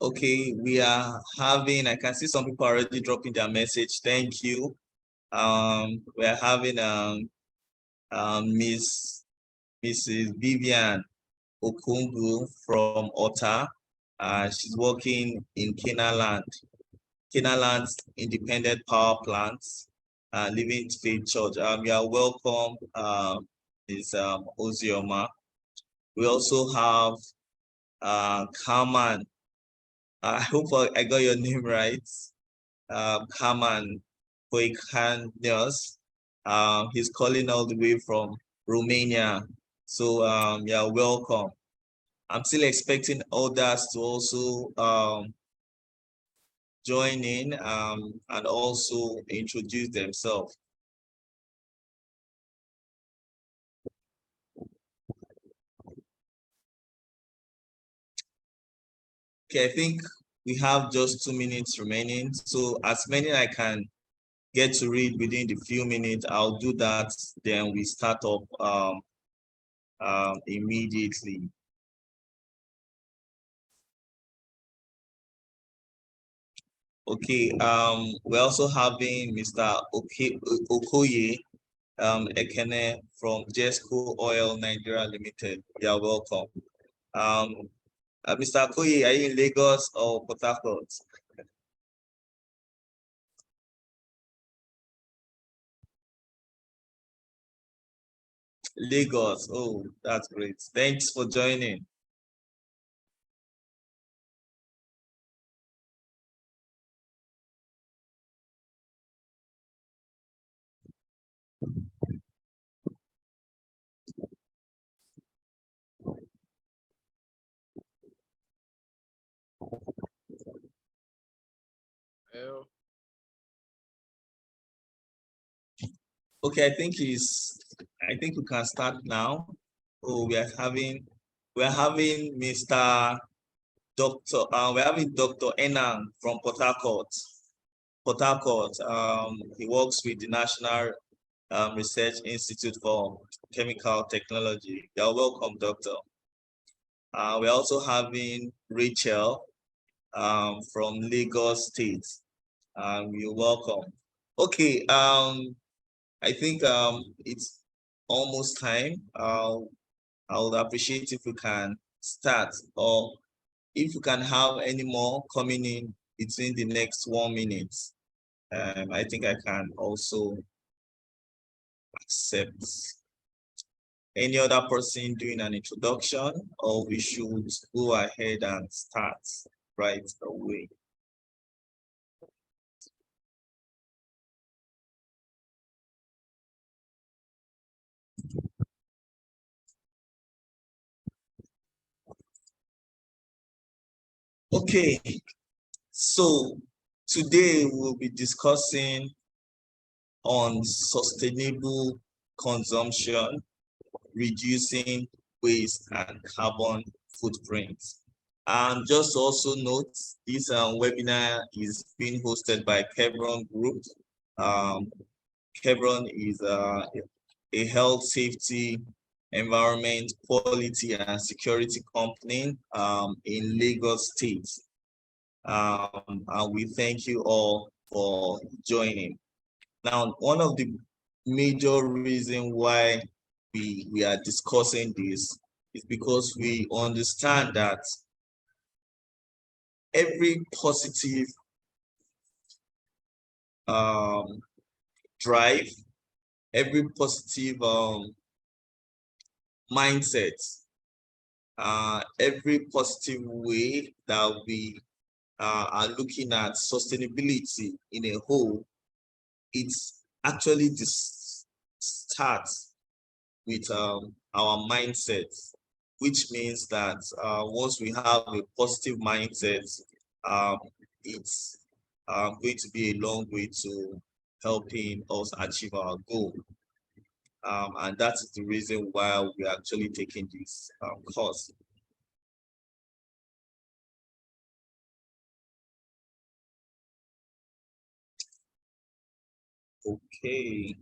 Okay, we are having, I can see some people already dropping their message. Thank you. We are having Mrs. Vivian Okungu from Ota. She's working in Kenaland Independent Power Plants, Living Faith Church. You are welcome, Ms. Ozioma. We also have Kaman. I hope I got your name right. Kaman Koikanios. He's calling all the way from Romania. So yeah, welcome. I'm still expecting others to also join in and also introduce themselves. Okay, I think we have just 2 minutes remaining. So as many I can get to read within the few minutes, I'll do that. Then we start up immediately. Okay, we're also having Mr. Okoye Ekene from Jesco Oil Nigeria Limited. You're welcome. Mr. Okoye, are you in Lagos or Port Harcourt? Lagos. Oh, that's great. Thanks for joining. Hello. Okay, I think we can start now. Oh, we're having Mr. We're having Dr. Enang from Port Harcourt. Port Harcourt. He works with the National Research Institute for Chemical Technology. You're welcome, Doctor. We're also having Rachel from Lagos State. You're welcome. Okay, I think it's almost time. I would appreciate if we can start, or if you can have any more coming in between the next 1 minute. I think I can also accept any other person doing an introduction, or we should go ahead and start right away. Okay, so today we'll be discussing on sustainable consumption, reducing waste and carbon footprint. And just also note, this webinar is being hosted by Chevron Group. Chevron is a health, safety, environment, quality, and security company in Lagos State. And we thank you all for joining. Now, one of the major reasons why we are discussing this is because we understand that every positive drive, every positive mindset, every positive way that we are looking at sustainability in a whole, it's actually this starts with our mindset, which means that once we have a positive mindset, it's going to be a long way to helping us achieve our goal. And that is the reason why we're actually taking this course. Okay.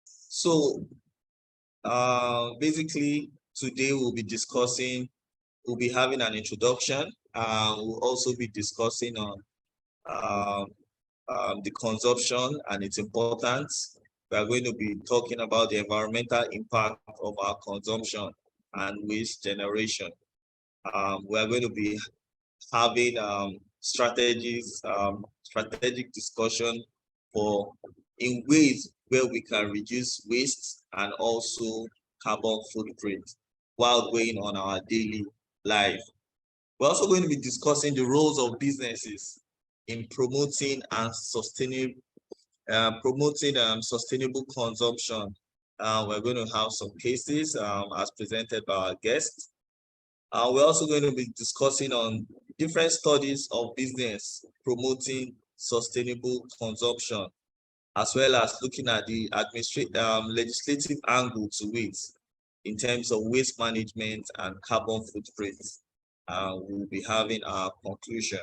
So basically, today we'll be discussing we'll be having an introduction. We'll also be discussing on the consumption and its importance. We are going to be talking about the environmental impact of our consumption and waste generation. We are going to be having strategic discussion in ways where we can reduce waste and also carbon footprint while going on our daily life. We're also going to be discussing the roles of businesses in promoting and sustainable consumption. We're going to have some cases as presented by our guests. We're also going to be discussing on different studies of business promoting sustainable consumption, as well as looking at the legislative angle to it in terms of waste management and carbon footprint. We'll be having our conclusion.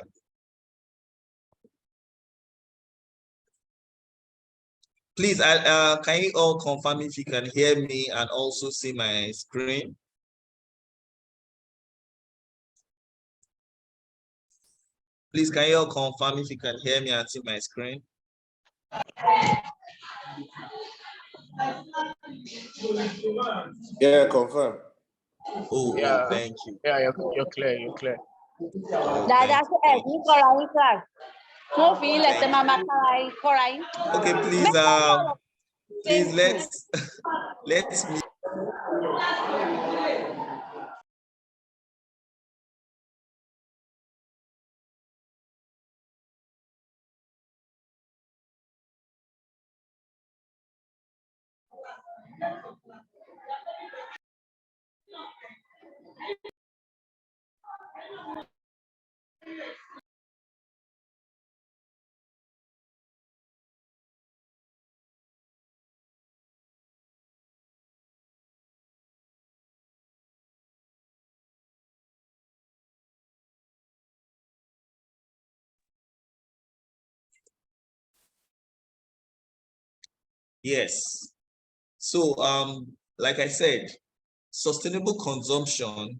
Please, can you all confirm if you can hear me and also see my screen? Please, can you all confirm if you can hear me and see my screen? Yeah, confirm. Oh, yeah. Thank you. Yeah, you're clear, you're clear. Oh, okay, please let's meet. Yes. So, like I said, sustainable consumption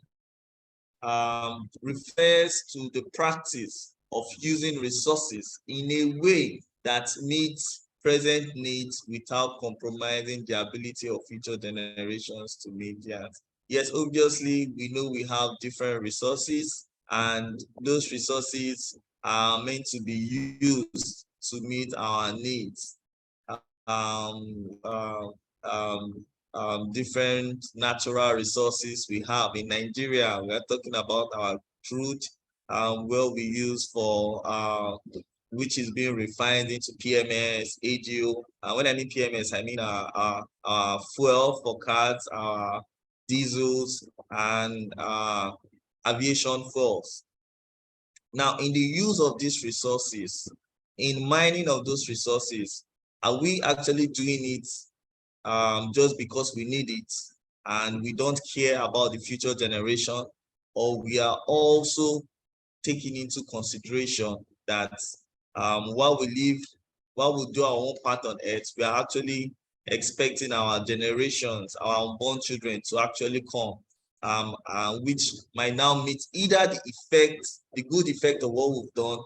refers to the practice of using resources in a way that meets present needs without compromising the ability of future generations to meet theirs. Yes, obviously, we know we have different resources, and those resources are meant to be used to meet our needs. Different natural resources we have in Nigeria. We are talking about our crude, where we use for which is being refined into PMS, AGO. When I mean PMS, I mean fuel for cars, diesels, and aviation fuels. Now, in the use of these resources, in mining of those resources, are we actually doing it just because we need it and we don't care about the future generation, or we are also taking into consideration that while we do our own part on earth, we are actually expecting our generations, our unborn children to actually come, which might now meet either the good effect of what we've done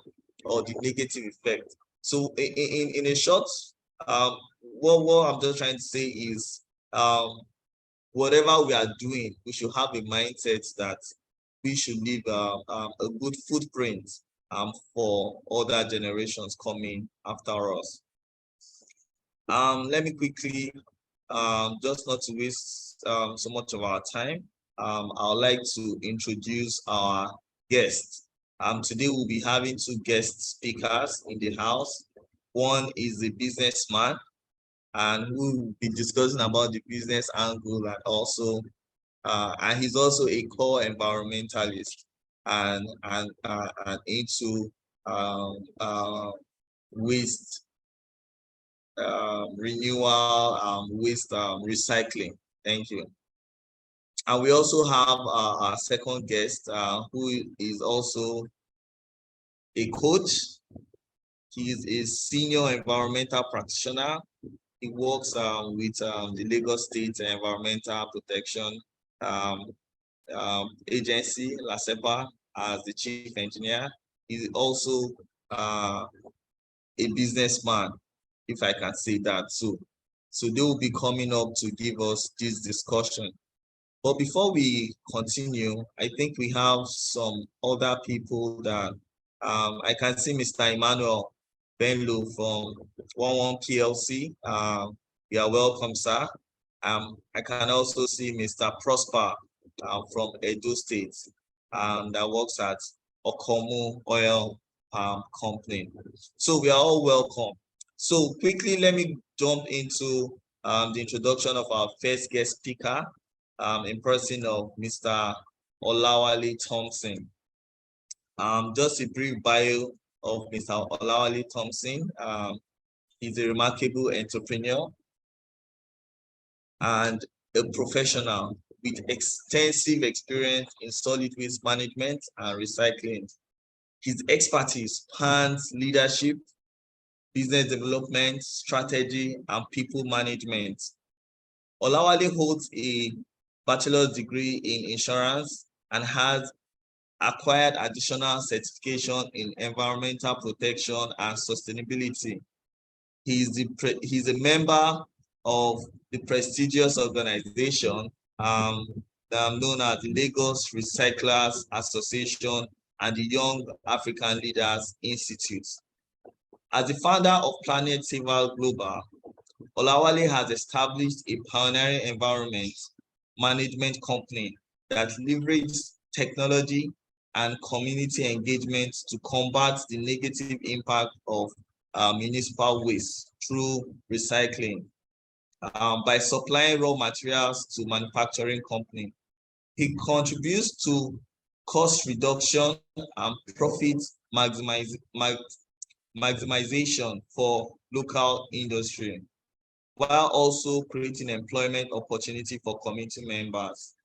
or the negative effect. So in a short, what I'm just trying to say is, whatever we are doing, we should have a mindset that we should leave a good footprint for other generations coming after us. Let me quickly, just not to waste so much of our time, I would like to introduce our guests. Today we'll be having two guest speakers in the house. One is a businessman, and we'll be discussing about the business angle, and also and he's also a core environmentalist and into waste renewal, waste recycling. Thank you. And we also have our second guest, who is also a coach. He is a senior environmental practitioner. He works with the Lagos State Environmental Protection agency, LASEPA, as the chief engineer. He's also a businessman, if I can say that too. So they will be coming up to give us this discussion. But before we continue, I think we have some other people that I can see Mr. Emmanuel Benlo from 11 PLC. You are welcome, sir. I can also see Mr. Prosper from Edo State that works at Okomu Oil Company. So we are all welcome. So quickly, let me jump into the introduction of our first guest speaker in person of Mr. Olawale Thompson. Just a brief bio of Mr. Olawale Thompson. He's a remarkable entrepreneur and a professional with extensive experience in solid waste management and recycling. His expertise spans leadership, business development, strategy, and people management. Olawale holds a bachelor's degree in insurance and has acquired additional certification in environmental protection and sustainability. He's a member of the prestigious organization known as the Lagos Recyclers Association and the Young African Leaders Institute. As the founder of Planet Saver Global, Olawale has established a pioneering environment management company that leverages technology and community engagement to combat the negative impact of municipal waste through recycling by supplying raw materials to manufacturing companies. He contributes to cost reduction and profit maximization for local industry, while also creating employment opportunity for community members.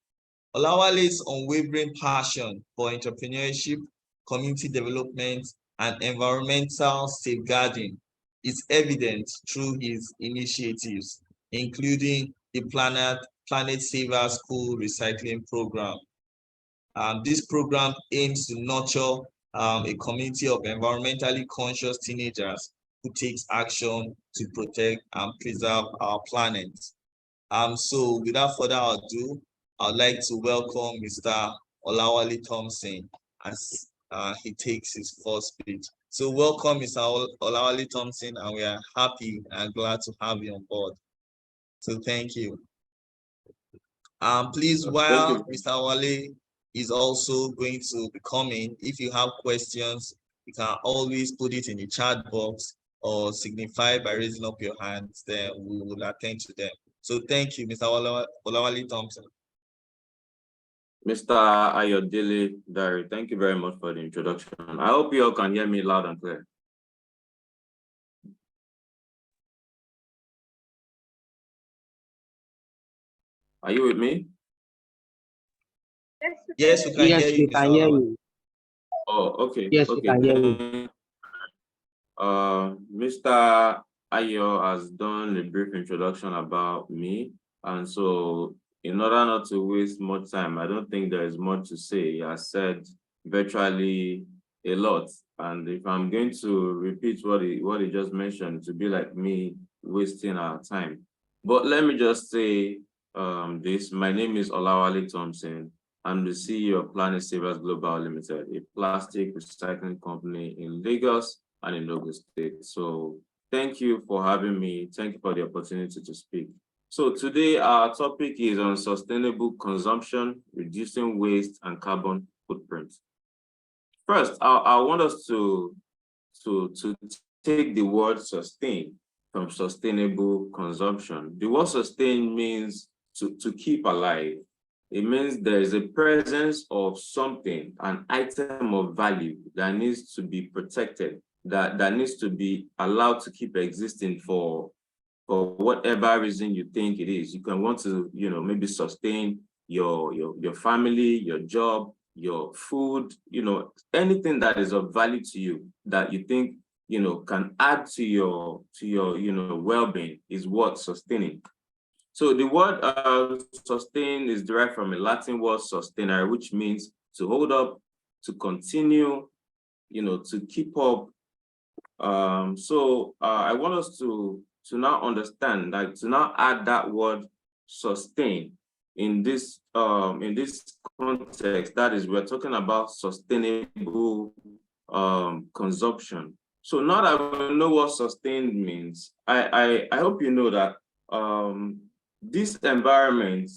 Olawale's unwavering passion for entrepreneurship, community development, and environmental safeguarding is evident through his initiatives, including the Planet Saver School Recycling Program. This program aims to nurture a community of environmentally conscious teenagers who takes action to protect and preserve our planet. So without further ado, I'd like to welcome Mr. Olawale Thompson as he takes his first speech. So welcome, Mr. Olawale Thompson, and we are happy and glad to have you on board. So thank you. Please, while Mr. Olawale is also going to be coming, if you have questions, you can always put it in the chat box or signify by raising up your hands, then we will attend to them. So thank you, Mr. Olawale Thompson. Mr. Ayodele Dari, thank you very much for the introduction. I hope you all can hear me loud and clear. Are you with me? Yes, we can hear you. We can hear you. Oh, okay. Yes, okay. We can hear you. Mr. Ayo has done a brief introduction about me, and so in order not to waste much time, I don't think there is much to say. He has said virtually a lot, and if I'm going to repeat what he just mentioned, to be like me wasting our time. But let me just say this. My name is Olawale Thompson. I'm the CEO of Planet Savers Global Limited, a plastic recycling company in Lagos and in Ogun State. So thank you for having me. Thank you for the opportunity to speak. So today our topic is on sustainable consumption, reducing waste and carbon footprint. First, I want us to take the word sustain from sustainable consumption. The word sustain means to keep alive. It means there is a presence of something, an item of value that needs to be protected, that needs to be allowed to keep existing for whatever reason you think it is. You can want to, maybe sustain your family, your job, your food, anything that is of value to you that you think, can add to your well-being is what sustaining. So the word sustain is derived from a Latin word sustenere, which means to hold up, to continue, to keep up. I want us to now understand, like to now add that word sustain in this context. That is, we're talking about sustainable consumption. So now that we know what sustained means, I hope you know that this environment,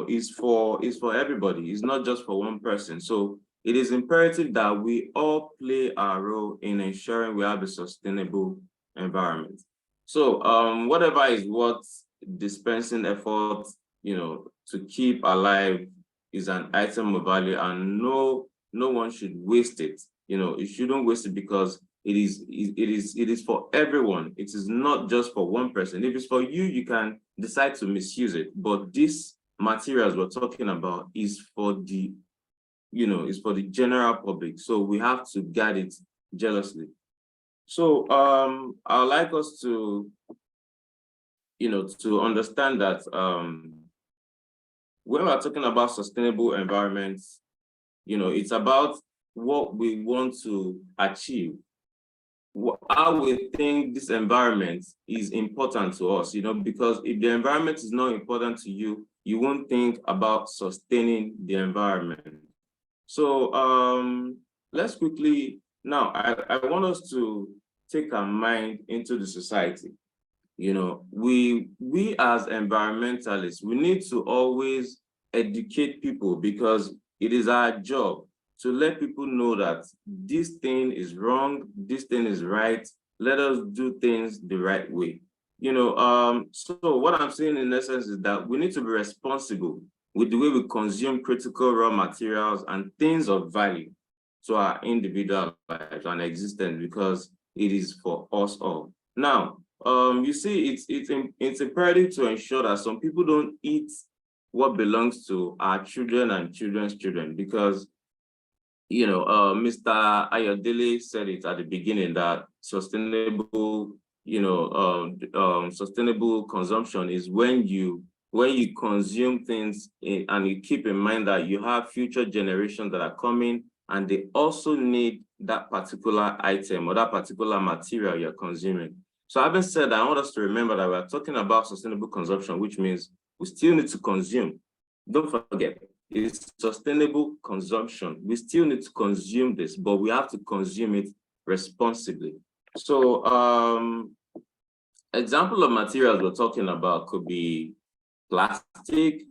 is for everybody. It's not just for one person. So it is imperative that we all play our role in ensuring we have a sustainable environment. So whatever is what dispensing effort, to keep alive is an item of value, and no one should waste it. You shouldn't waste it, because it is for everyone. It is not just for one person. If it's for you, you can decide to misuse it. But these materials we're talking about is for the general public. So we have to guard it jealously. So I would like us to, to understand that when we're talking about sustainable environments, it's about what we want to achieve, how we think this environment is important to us, because if the environment is not important to you, you won't think about sustaining the environment. So let's quickly, now I want us to take our mind into the society. We as environmentalists, we need to always educate people, because it is our job to let people know that this thing is wrong, this thing is right. Let us do things the right way. So what I'm saying in essence is that we need to be responsible with the way we consume critical raw materials and things of value to our individual lives and existence, because it is for us all. Now, you see, it's imperative to ensure that some people don't eat what belongs to our children and children's children, because Mr. Ayodele said it at the beginning that sustainable, sustainable consumption is when you consume things and you keep in mind that you have future generations that are coming, and they also need that particular item or that particular material you're consuming. So having said that, I want us to remember that we're talking about sustainable consumption, which means we still need to consume. Don't forget, it's sustainable consumption. We still need to consume this, but we have to consume it responsibly. So example of materials we're talking about could be plastic.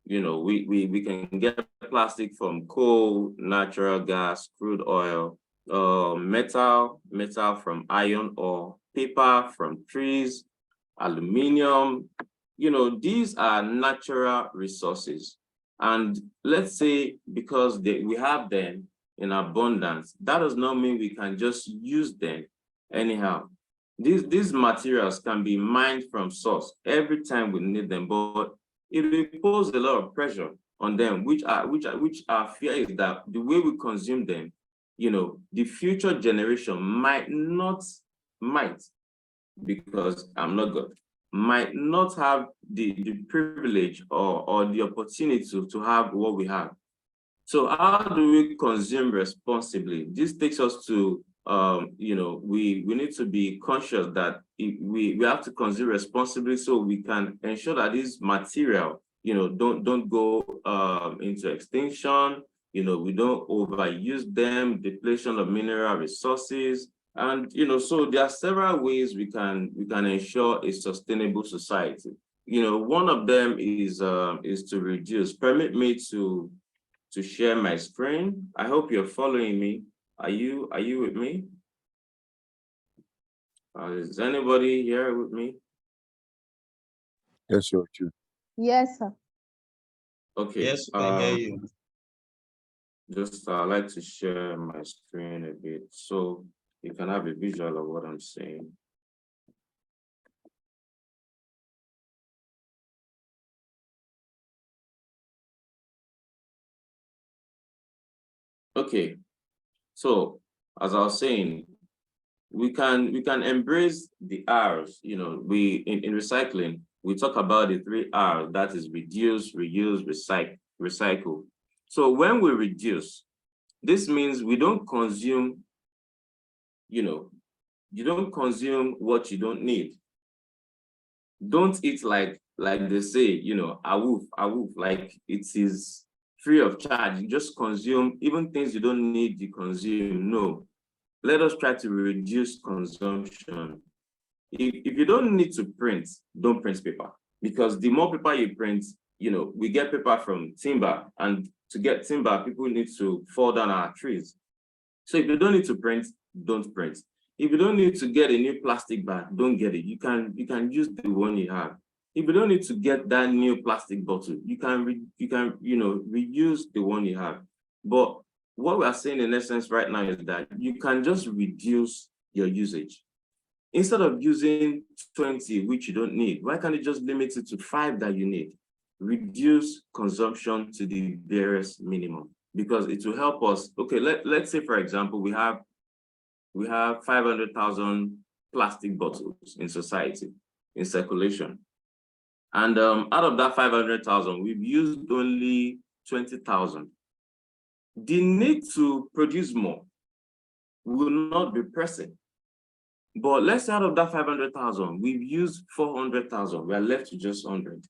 We can get plastic from coal, natural gas, crude oil, metal from iron ore, paper from trees, aluminum. These are natural resources. And let's say because we have them in abundance, that does not mean we can just use them anyhow. These materials can be mined from source every time we need them, but it will pose a lot of pressure on them, which our fear is that the way we consume them, the future generation might, because I'm not God, might not have the privilege or the opportunity to have what we have. So how do we consume responsibly? This takes us to, we need to be conscious that we have to consume responsibly, so we can ensure that this material, don't go into extinction. We don't overuse them, depletion of mineral resources. And so there are several ways we can ensure a sustainable society. One of them is to reduce. Permit me to share my screen. I hope you're following me. Are you with me? Is anybody here with me? Yes, you're true. Yes, sir. Okay. Yes, I hear you. Just I'd like to share my screen a bit so you can have a visual of what I'm saying. Okay, so as I was saying, we can embrace the R's. In recycling, we talk about the 3 R's, that is reduce, reuse, recycle. So when we reduce, this means we don't consume, you don't consume what you don't need. Don't eat like they say, awoof, like it is free of charge. You just consume, even things you don't need, you consume. No, let us try to reduce consumption. If you don't need to print, don't print paper, because the more paper you print, we get paper from timber, and to get timber, people need to fall down our trees. So if you don't need to print, don't print. If you don't need to get a new plastic bag, don't get it. You can use the one you have. If you don't need to get that new plastic bottle, you can reuse the one you have. But what we are saying in essence right now is that you can just reduce your usage. Instead of using 20, which you don't need, why can't you just limit it to 5 that you need? Reduce consumption to the barest minimum, because it will help us. Okay, let's say, for example, we have 500,000 plastic bottles in society, in circulation. And out of that 500,000, we've used only 20,000. The need to produce more will not be pressing. But let's say out of that 500,000, we've used 400,000, we are left with just 100.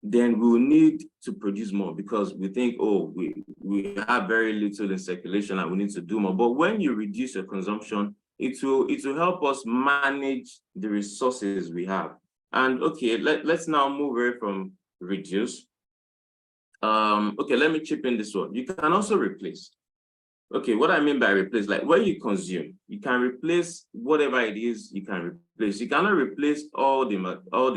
Then we will need to produce more, because we think, oh, we have very little in circulation and we need to do more. But when you reduce your consumption, it will help us manage the resources we have. And okay, let's now move away from reduce. Okay, let me chip in this one. You can also replace. Okay, what I mean by replace, like when you consume, you can replace whatever it is you can replace. You cannot replace all the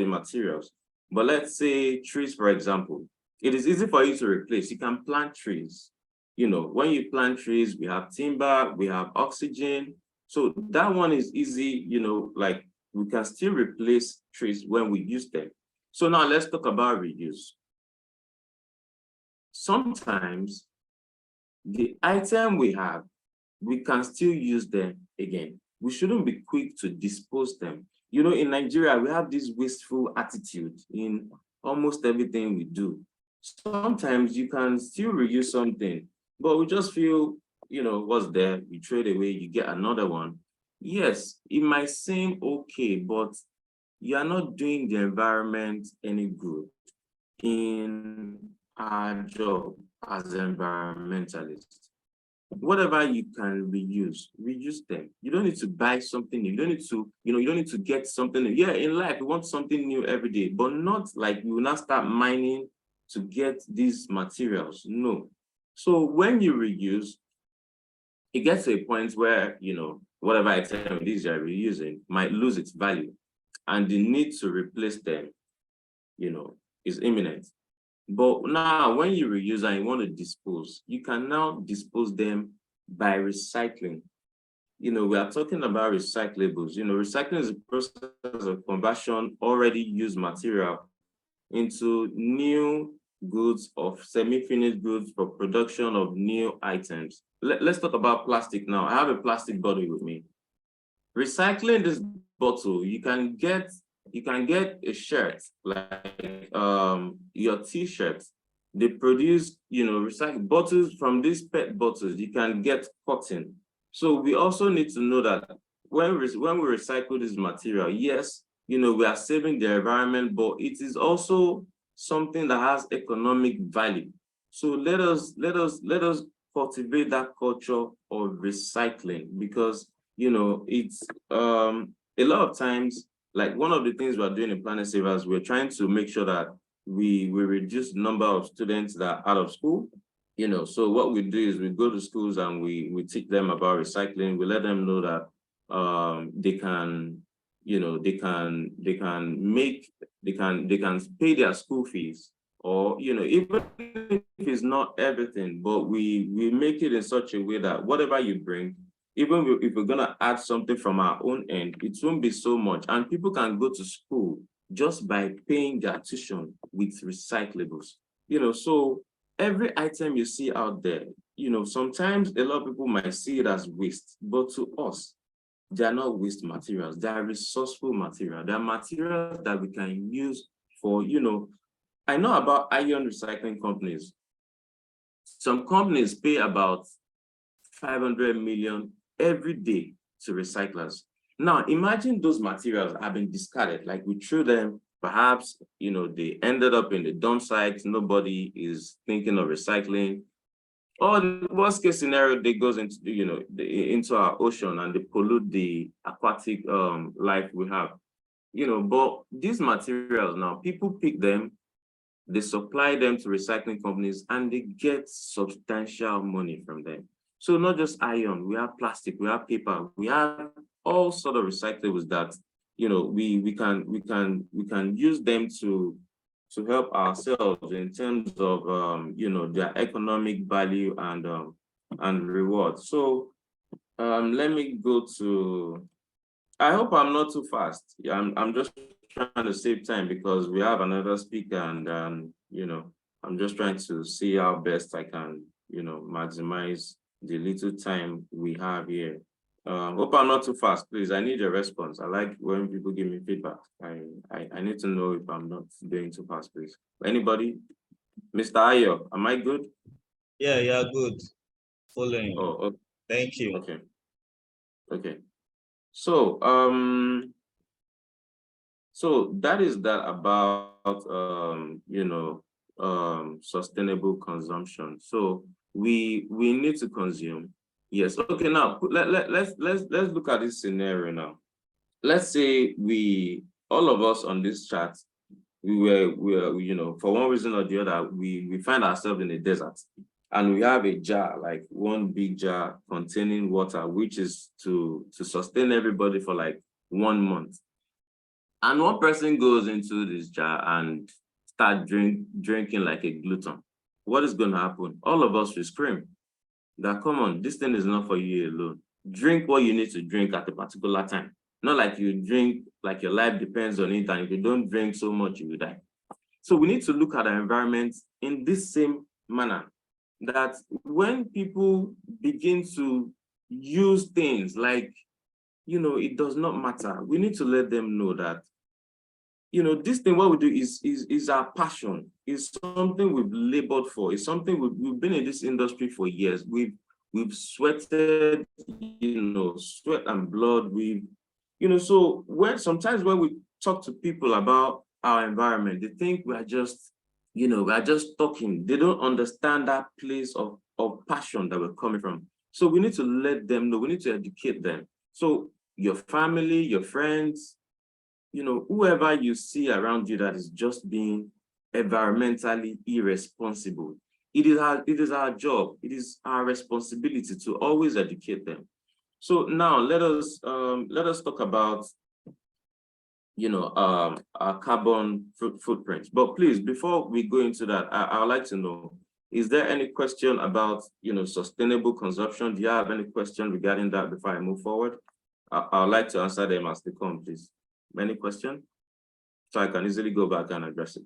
materials. But let's say trees, for example, it is easy for you to replace. You can plant trees. When you plant trees, we have timber, we have oxygen. So that one is easy, like we can still replace trees when we use them. So now let's talk about reuse. Sometimes the item we have, we can still use them again. We shouldn't be quick to dispose them. In Nigeria, we have this wasteful attitude in almost everything we do. Sometimes you can still reuse something, but we just feel, what's there, you trade away, you get another one. Yes, it might seem okay, but you are not doing the environment any good in our job as environmentalists. Whatever you can reuse them. You don't need to buy something new. You don't need to, you don't need to get something new. Yeah, in life, we want something new every day, but not like we will not start mining to get these materials. No. So when you reuse, it gets to a point where, whatever item it is you're reusing might lose its value, and the need to replace them, is imminent. But now, when you reuse and you want to dispose, you can now dispose them by recycling. We are talking about recyclables. Recycling is a process of conversion already used material into new goods or semi-finished goods for production of new items. Let's talk about plastic now. I have a plastic bottle with me. Recycling this bottle, you can get a shirt, like your t-shirt. They produce, recycled bottles from these PET bottles. You can get cotton. So we also need to know that when we recycle this material, yes, we are saving the environment, but it is also something that has economic value. So let us cultivate that culture of recycling, because it's a lot of times, like one of the things we're doing in Planet Savers, we're trying to make sure that we reduce the number of students that are out of school. So what we do is we go to schools and we teach them about recycling. We let them know that they can pay their school fees, or even if it's not everything, but we make it in such a way that whatever you bring, even if we're gonna add something from our own end, it won't be so much, and people can go to school just by paying their tuition with recyclables. So every item you see out there, sometimes a lot of people might see it as waste, but to us, they are not waste materials. They are resourceful material. They are materials that we can use for, I know about iron recycling companies. Some companies pay about 500 million every day to recyclers. Now, imagine those materials have been discarded, like we threw them, perhaps, they ended up in the dump site, nobody is thinking of recycling. Or the worst case scenario, they goes into, into our ocean and they pollute the aquatic life we have. But these materials now, people pick them, they supply them to recycling companies and they get substantial money from them. So not just iron, we have plastic, we have paper, we have all sort of recyclables that we can use them to help ourselves in terms of their economic value and reward. So let me go to, I hope I'm not too fast. I'm just trying to save time because we have another speaker and I'm just trying to see how best I can maximize the little time we have here. Hope I'm not too fast, please. I need a response. I like when people give me feedback. I need to know if I'm not going too fast, please. Anybody? Mr. Ayo, am I good? Yeah, good. Following. Oh, okay. Thank you. Okay. So so that is that about sustainable consumption. So we need to consume. Yes. Okay. Now let's look at this scenario now. Let's say all of us on this chat, we were for one reason or the other, we find ourselves in a desert and we have a jar, like one big jar containing water, which is to sustain everybody for like 1 month. And one person goes into this jar and start drinking like a glutton. What is going to happen? All of us will scream that, come on, this thing is not for you alone. Drink what you need to drink at a particular time. Not like you drink like your life depends on it, and if you don't drink so much, you will die. So we need to look at our environment in this same manner, that when people begin to use things like, it does not matter, we need to let them know that, this thing, what we do is our passion. It's something we've labored for. It's something we've been in this industry for years. We've sweated, sweat and blood. So sometimes when we talk to people about our environment, they think we are just talking. They don't understand that place of passion that we're coming from. So we need to let them know. We need to educate them. So your family, your friends, whoever you see around you that is just being environmentally irresponsible, it is our job, it is our responsibility to always educate them. So now let us talk about our carbon footprint. But please, before we go into that, I would like to know, is there any question about sustainable consumption? Do you have any question regarding that before I move forward? I would like to answer them as they come, please. Any question? So I can easily go back and address it.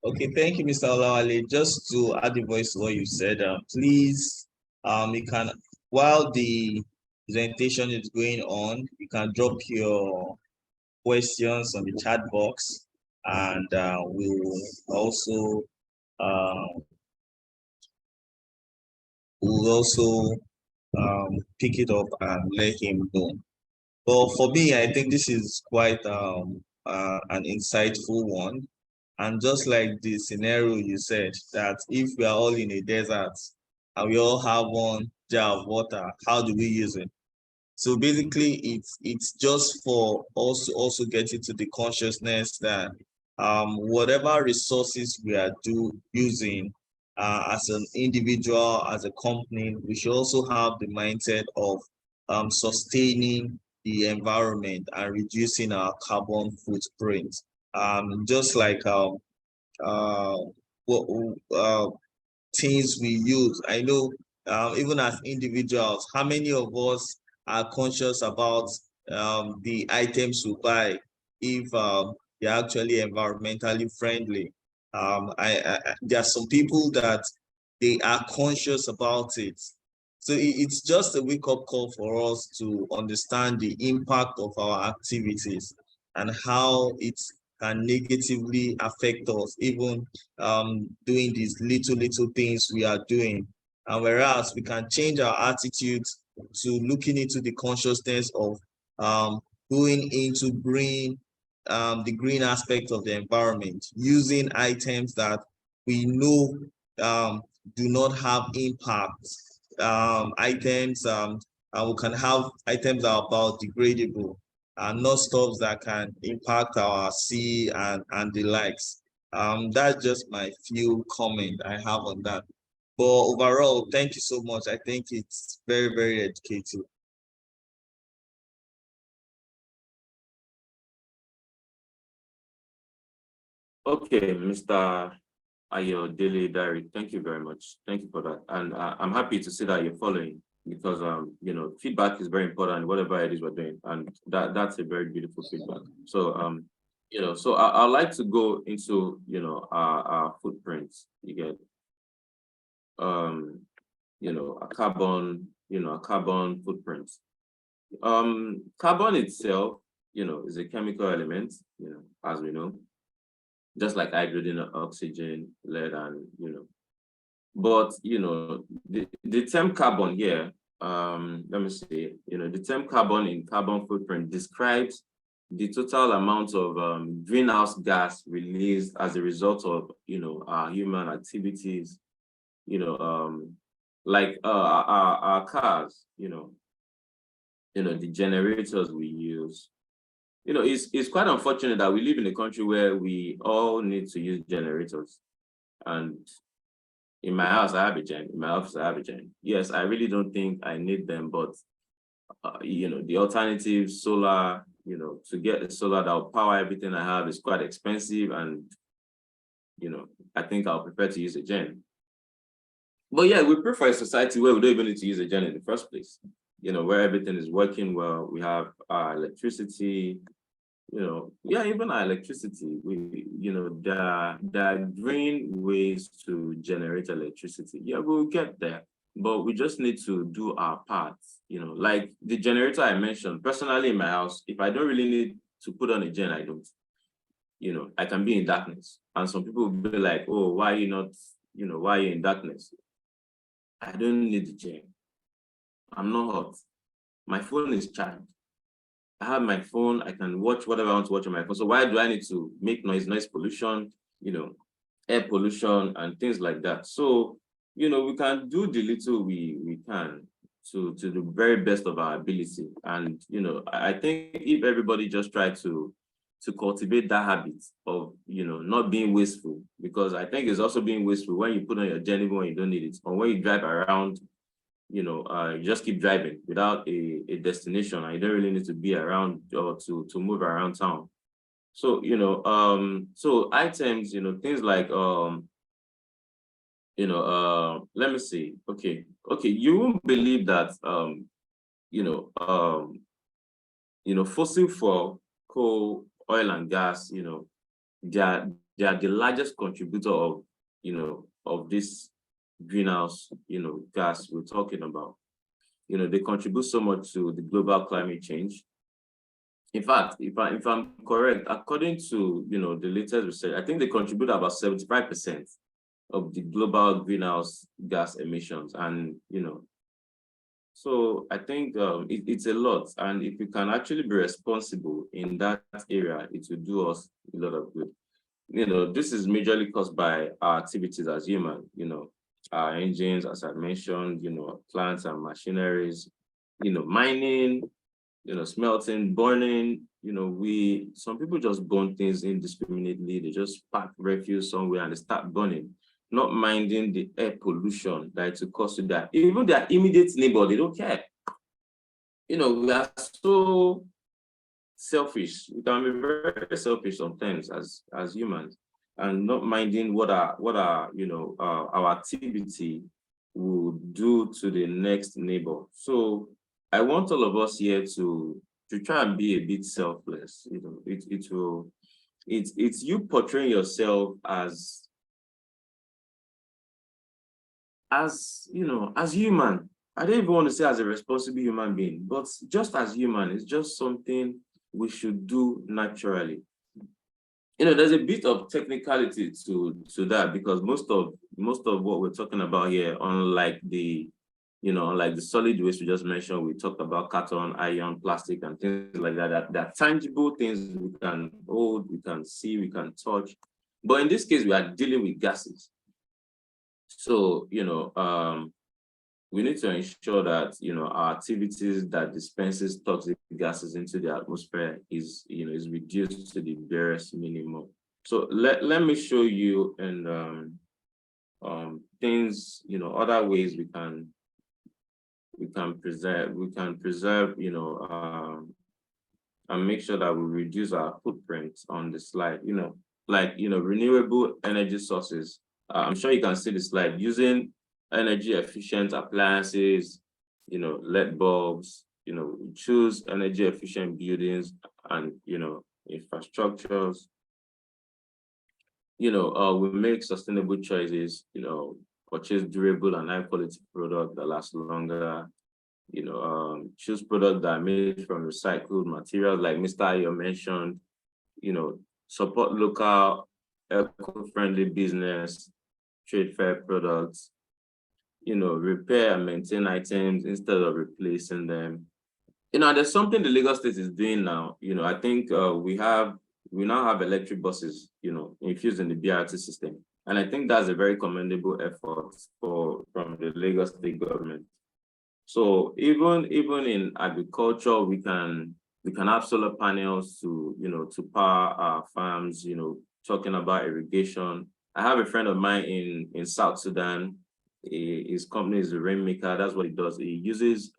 Okay, thank you, Mr. Olawale. Just to add the voice to what you said, please, you can, while the presentation is going on, you can drop your questions on the chat box, and we'll also pick it up and let him know. But for me, I think this is quite an insightful one. And just like the scenario you said, that if we are all in a desert and we all have one jar of water, how do we use it? So basically, it's just for us to also get into the consciousness that whatever resources we are using as an individual, as a company, we should also have the mindset of sustaining the environment and reducing our carbon footprint. Just like things we use. I know even as individuals, how many of us are conscious about the items we buy if they're actually environmentally friendly? There are some people that they are conscious about it. So it's just a wake-up call for us to understand the impact of our activities and how it can negatively affect us, even doing these little things we are doing. And whereas we can change our attitudes to looking into the consciousness of going into the green aspect of the environment, using items that we know do not have impact, items, and we can have items that are biodegradable and not stuff that can impact our sea and the likes. That's just my few comment I have on that. But overall, thank you so much. I think it's very educative. Okay, Mr. Ayodele Diary, thank you very much. Thank you for that. And I'm happy to see that you're following, because you know, feedback is very important, whatever it is we're doing. And that's a very beautiful feedback. So you know, so I'd like to go into, you know, our footprints. You get you know, a carbon footprint. Carbon itself, you know, is a chemical element, you know, as we know, just like hydrogen, oxygen, lead, and you know. But you know, the term carbon here, let me see, you know, the term carbon in carbon footprint describes the total amount of greenhouse gas released as a result of, you know, our human activities, you know, like our cars, you know, the generators we use. You know, it's quite unfortunate that we live in a country where we all need to use generators. And in my house, I have a gen. In my office, I have a gen. Yes, I really don't think I need them, but you know, the alternative, solar, you know, to get a solar that will power everything I have is quite expensive, and you know, I think I'll prefer to use a gen. But yeah, we prefer a society where we don't even need to use a gen in the first place. You know, where everything is working well. We have electricity. You know, yeah, even our electricity, you know, there are green ways to generate electricity. Yeah, we'll get there, but we just need to do our part. You know, like the generator I mentioned, personally in my house, if I don't really need to put on a gen, I don't. You know, I can be in darkness. And some people will be like, oh, why are you not, you know, why are you in darkness? I don't need the gen. I'm not hot. My phone is charged. I have my phone, I can watch whatever I want to watch on my phone. So why do I need to make noise pollution, you know, air pollution and things like that? So, you know, we can do the little we can to the very best of our ability. And, you know, I think if everybody just try to cultivate that habit of, you know, not being wasteful, because I think it's also being wasteful when you put on your gen even when you don't need it, or when you drive around, you know, you just keep driving without a destination, and you don't really need to be around or to move around town. So, you know, so items, you know, things like, you know, let me see. Okay, you won't believe that, you know, fossil fuel, coal, oil and gas, you know, they are the largest contributor of, you know, of this greenhouse, you know, gas we're talking about. You know, they contribute so much to the global climate change. In fact, if I'm correct, according to, you know, the latest research, I think they contribute about 75% of the global greenhouse gas emissions. And, you know, so I think it's a lot. And if we can actually be responsible in that area, it will do us a lot of good. You know, this is majorly caused by our activities as human, you know, our engines, as I mentioned, you know, plants and machineries, you know, mining, you know, smelting, burning, you know, some people just burn things indiscriminately. They just pack refuse somewhere and they start burning, not minding the air pollution that it will cause to that. Even their immediate neighbor, they don't care. You know, we are so selfish. We can be very selfish sometimes as humans, and not minding what our you know, our activity will do to the next neighbor. So I want all of us here to try and be a bit selfless. You know, it's you portraying yourself as, you know, as human. I don't even want to say as a responsible human being, but just as human, it's just something we should do naturally. There's a bit of technicality to that, because most of what we're talking about here, unlike the solid waste we just mentioned, we talked about carton, iron, plastic, and things like that. That are tangible things we can hold, we can see, we can touch. But in this case, we are dealing with gases. So, we need to ensure that our activities that dispenses toxic gases into the atmosphere is reduced to the barest minimum. So let me show you and things, other ways we can preserve and make sure that we reduce our footprint on the slide. Renewable energy sources. I'm sure you can see the slide. Using energy efficient appliances, LED bulbs, choose energy efficient buildings and infrastructures. We make sustainable choices, purchase durable and high quality products that last longer, choose products that are made from recycled materials, like Mr. Ayo mentioned, support local eco-friendly business, trade fair products, repair and maintain items instead of replacing them. There's something the Lagos State is doing now. I think we now have electric buses, infused in the BRT system. And I think that's a very commendable effort from the Lagos State government. So even in agriculture, we can have solar panels to power our farms, talking about irrigation. I have a friend of mine in South Sudan. His company is a rainmaker. That's what he does. He uses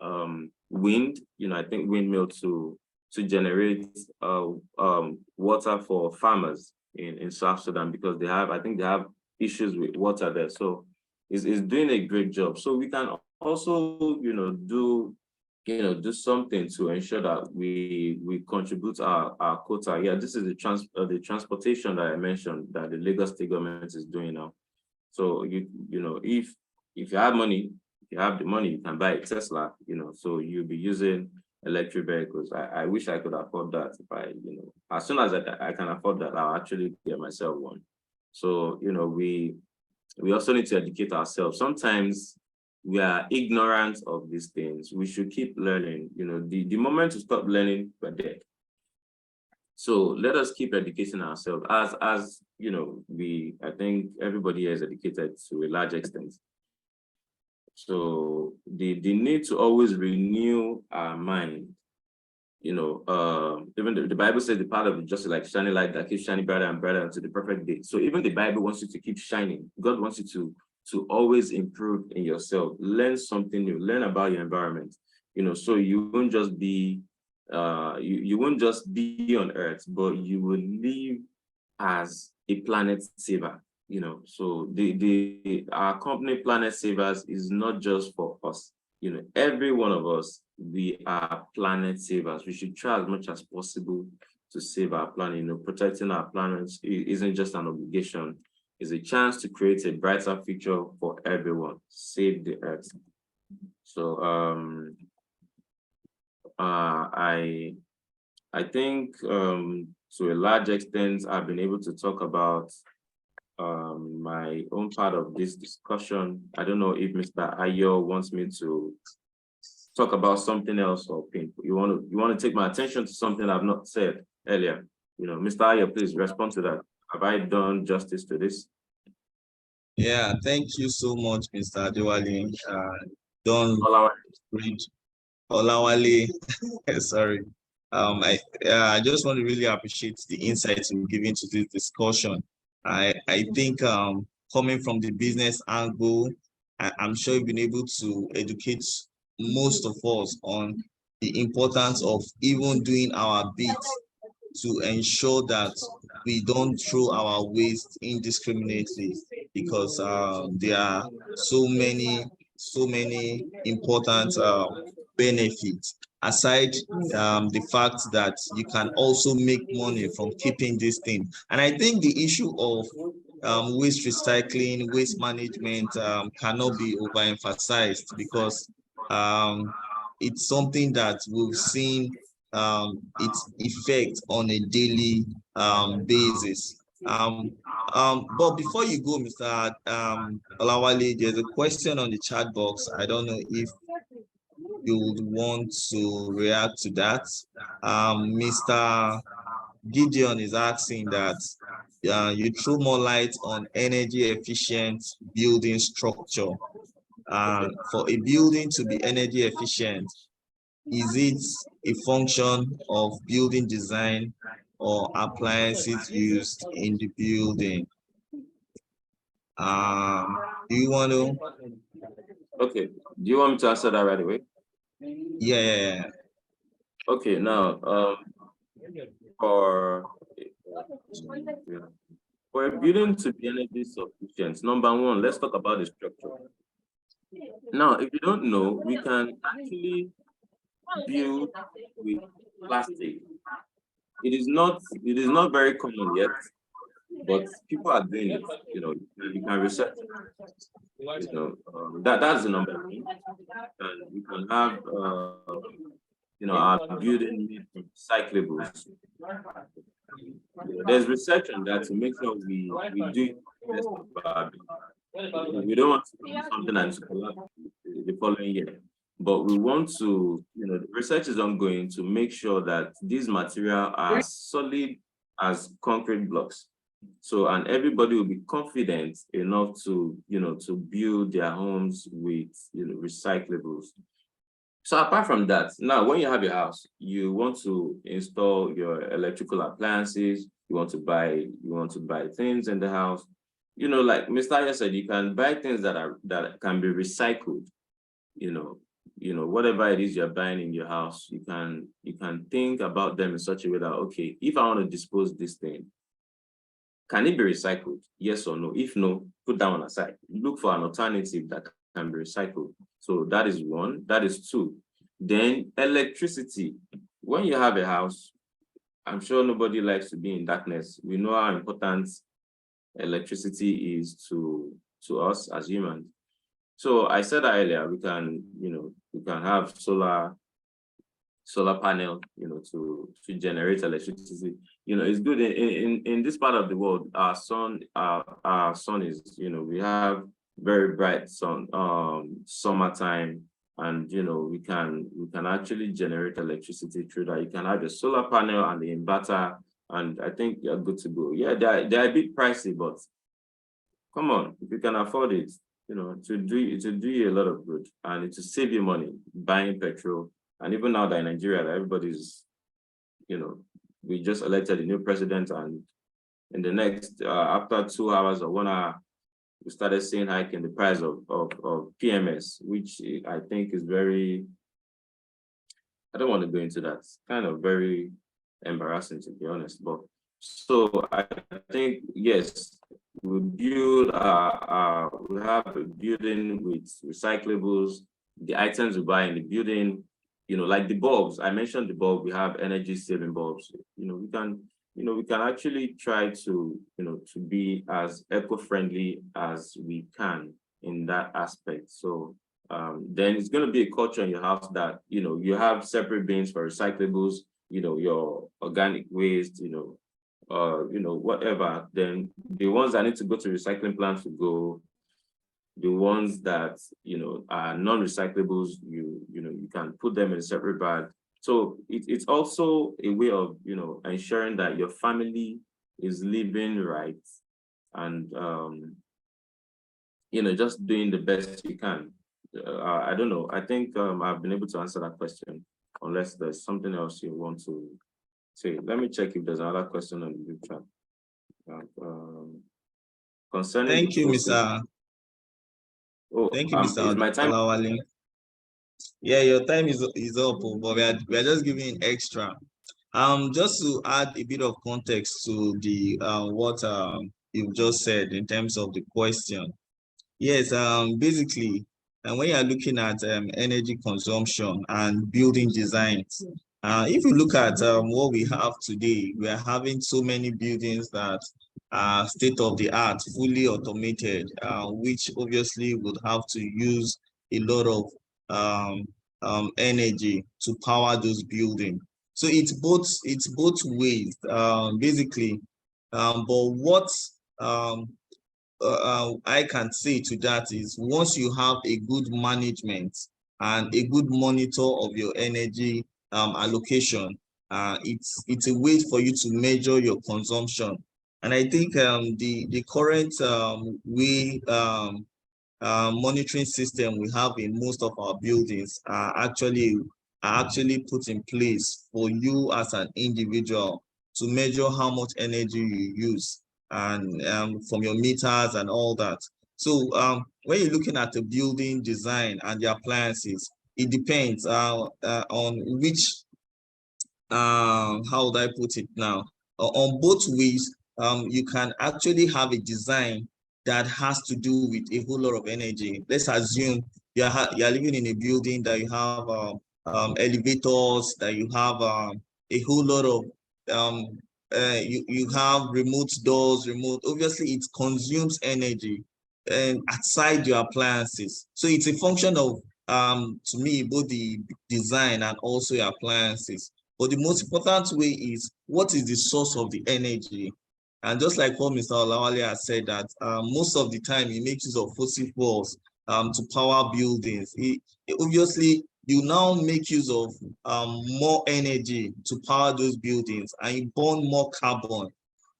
wind, I think windmill to generate water for farmers in South Sudan, because they have issues with water there. So he's doing a great job. So we can also do something to ensure that we contribute our quota. Yeah, this is the transportation that I mentioned that the Lagos State government is doing now. So if you have money, if you have the money, you can buy a Tesla, so you'll be using electric vehicles. I wish I could afford that. If as soon as I can afford that, I'll actually get myself one. So, we also need to educate ourselves. Sometimes we are ignorant of these things. We should keep learning. The moment to stop learning, we're dead. So let us keep educating ourselves. As I think everybody here is educated to a large extent. So the need to always renew our mind. Even the Bible says the path of the just like shining light that keeps shining brighter and brighter until the perfect day. So even the Bible wants you to keep shining. God wants you to always improve in yourself. Learn something new. Learn about your environment. So you won't just be you won't just be on Earth, but you will live as a planet saver. So our company Planet Savers is not just for us. Every one of us, we are planet savers. We should try as much as possible to save our planet. Protecting our planet isn't just an obligation. It's a chance to create a brighter future for everyone. Save the Earth. So I think to a large extent, I've been able to talk about my own part of this discussion. I don't know if Mr. Ayo wants me to talk about something else, or you want to take my attention to something I've not said earlier. Mr. Ayo, please respond to that. Have I done justice to this? Yeah, thank you so much, Mr. Adewale. Olawale. Sorry. I just want to really appreciate the insights you've given to this discussion. I think coming from the business angle, I'm sure you've been able to educate most of us on the importance of even doing our bit to ensure that we don't throw our waste indiscriminately, because there are so many important benefits aside the fact that you can also make money from keeping this thing. And I think the issue of waste recycling, waste management cannot be overemphasized, because it's something that we've seen its effect on a daily basis. But before you go, Mr. Olawale, there's a question on the chat box. I don't know if you would want to react to that. Mr. Gideon is asking that you throw more light on energy efficient building structure. For a building to be energy efficient, is it a function of building design or appliances used in the building? Do you want to? Okay. Do you want me to answer that right away? Yeah. Okay. Now, for a building to be energy sufficient, number one, let's talk about the structure. Now, if you don't know, we can actually build with plastic. It is not very common yet, but people are doing it. You know, you can research. You know, that's the number one. And we can have you know, our building made from recyclables. There's research on that to make sure we do the best of our ability. We don't want to do something and to collapse the following year. But we want to, you know, the research is ongoing to make sure that these materials are solid as concrete blocks. So, and everybody will be confident enough to, you know, to build their homes with, you know, recyclables. So apart from that, now when you have your house, you want to install your electrical appliances, you want to buy things in the house. You know, like Mr. Aya said, you can buy things that can be recycled. You know, whatever it is you're buying in your house, you can think about them in such a way that, okay, if I want to dispose this thing, can it be recycled? Yes or no? If no, put that one aside. Look for an alternative that can be recycled. So that is one. That is two. Then electricity. When you have a house, I'm sure nobody likes to be in darkness. We know how important electricity is to us as humans. So I said earlier, we can have solar panel, you know, to generate electricity. You know, it's good in this part of the world. Our sun is, you know, we have very bright sun, summertime, and you know, we can actually generate electricity through that. You can have a solar panel and the inverter, and I think you're good to go. Yeah, they're a bit pricey, but come on, if you can afford it, you know, to do you a lot of good, and it will save you money buying petrol. And even now that in Nigeria, everybody's, you know, we just elected a new president, and in the next, after 2 hours or 1 hour, we started seeing hike in the price of PMS, which I think is very, I don't want to go into that. It's kind of very embarrassing, to be honest. But so I think, yes, we build, we have a building with recyclables, the items we buy in the building, you know, like the bulbs. I mentioned the bulb, we have energy saving bulbs. You know, we can actually try to, you know, to be as eco-friendly as we can in that aspect. So then it's going to be a culture in your house that, you know, you have separate bins for recyclables, you know, your organic waste, you know, whatever. Then the ones that need to go to recycling plants will go. The ones that, you know, are non-recyclables, you know, you can put them in a separate bag. So it's also a way of, you know, ensuring that your family is living right and, you know, just doing the best you can. I don't know. I think I've been able to answer that question, unless there's something else you want to say. Let me check if there's another question on the group chat. Concerning Thank you, Mr. Oh, Thank you, Mr. Is my time? Olawale. Yeah, your time is up, but we are just giving extra. Just to add a bit of context to the what you've just said in terms of the question. Yes, basically, and when you are looking at energy consumption and building designs, if you look at what we have today, we are having so many buildings that are state of the art, fully automated, which obviously would have to use a lot of energy to power those buildings. So it's both ways, basically. But what I can say to that is, once you have a good management and a good monitor of your energy allocation, it's a way for you to measure your consumption. And I think the current way monitoring system we have in most of our buildings are actually put in place for you as an individual to measure how much energy you use, and from your meters and all that. So when you're looking at the building design and the appliances, it depends on which how would I put it now? On both ways, you can actually have a design that has to do with a whole lot of energy. Let's assume you're living in a building that you have elevators, that you have a whole lot of you have remote doors, obviously it consumes energy and outside your appliances. So it's a function of to me, both the design and also your appliances. But the most important way is, what is the source of the energy? And just like what Mr. Olawale has said, that most of the time he makes use of fossil fuels to power buildings. Obviously, you now make use of more energy to power those buildings, and you burn more carbon.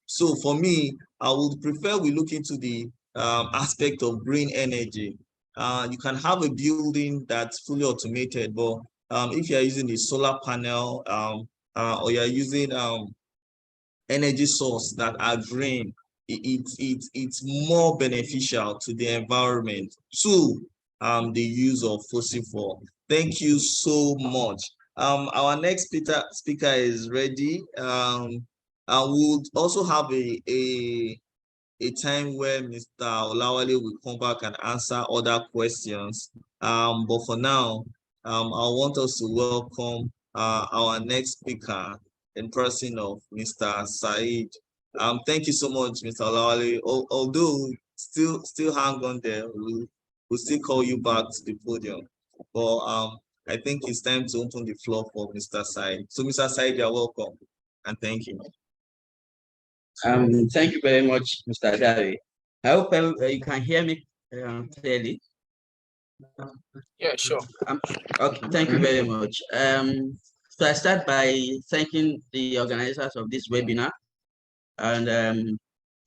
So for me, I would prefer we look into the aspect of green energy. You can have a building that's fully automated, but if you're using a solar panel or you're using energy source that are green, it's more beneficial to the environment to the use of fossil fuel. Thank you so much. Our next speaker is ready. I would also have a time where Mr. Olawale will come back and answer other questions. But for now, I want us to welcome our next speaker in person of Mr. Said. Thank you so much, Mr. Olawale. Although still hang on there, we'll still call you back to the podium. But I think it's time to open the floor for Mr. Said. So Mr. Said, you're welcome, and thank you. Thank you very much, Mr. Dari. I hope you can hear me clearly. Yeah, sure. Okay, thank you very much. So I start by thanking the organizers of this webinar, and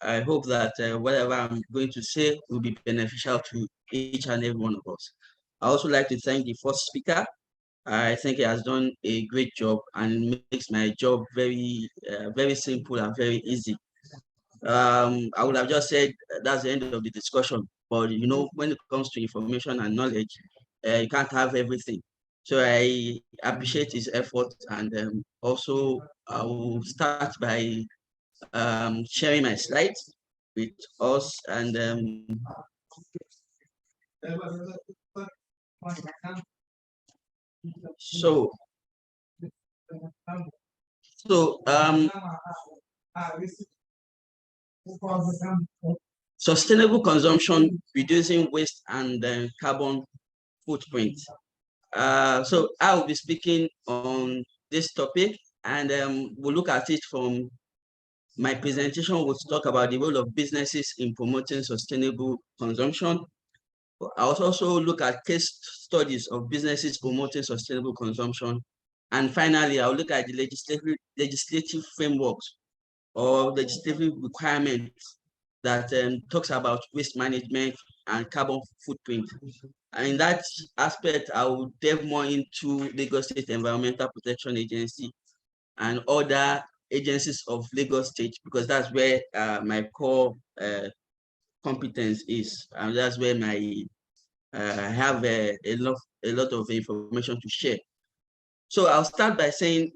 I hope that whatever I'm going to say will be beneficial to each and every one of us. I also like to thank the first speaker. I think he has done a great job and makes my job very, very simple and very easy. I would have just said that's the end of the discussion, but you know, when it comes to information and knowledge, you can't have everything. So I appreciate his effort, and also I will start by sharing my slides with us, and so sustainable consumption, reducing waste and carbon footprint. So I will be speaking on this topic, and we'll look at it from my presentation. Will talk about the role of businesses in promoting sustainable consumption. I'll also look at case studies of businesses promoting sustainable consumption. And finally, I'll look at the legislative frameworks or legislative requirements that talks about waste management and carbon footprint. And in that aspect, I will delve more into Lagos State Environmental Protection Agency and other agencies of Lagos State, because that's where my core competence is, and that's where I have a lot of information to share. So I'll start by saying,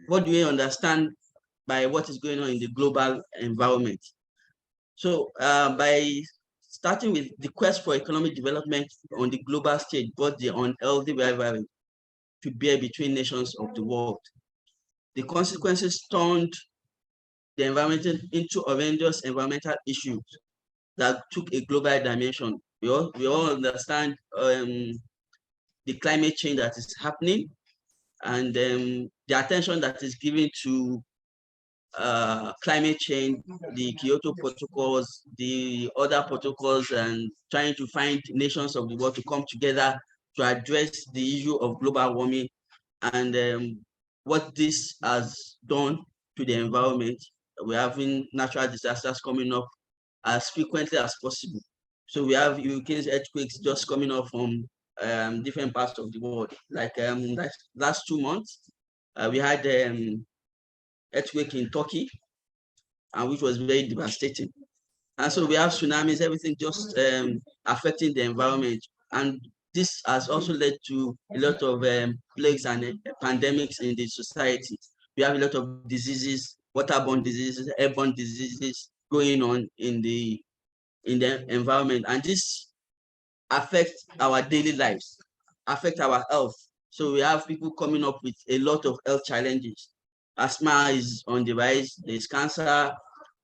what do we understand by what is going on in the global environment? So by starting with the quest for economic development on the global stage brought the unhealthy rivalry to bear between nations of the world. The consequences turned the environment into horrendous environmental issues that took a global dimension. We all understand the climate change that is happening, and the attention that is given to climate change, the Kyoto protocols, the other protocols, and trying to find nations of the world to come together to address the issue of global warming and what this has done to the environment. We're having natural disasters coming up as frequently as possible. So we have hurricanes, earthquakes just coming up from different parts of the world. Like last 2 months, we had earthquake in Turkey, and which was very devastating. And so we have tsunamis, everything just affecting the environment. And this has also led to a lot of plagues and pandemics in the society. We have a lot of diseases, waterborne diseases, airborne diseases going on in the environment. And this affects our daily lives, affect our health. So we have people coming up with a lot of health challenges. Asthma is on the rise, there's cancer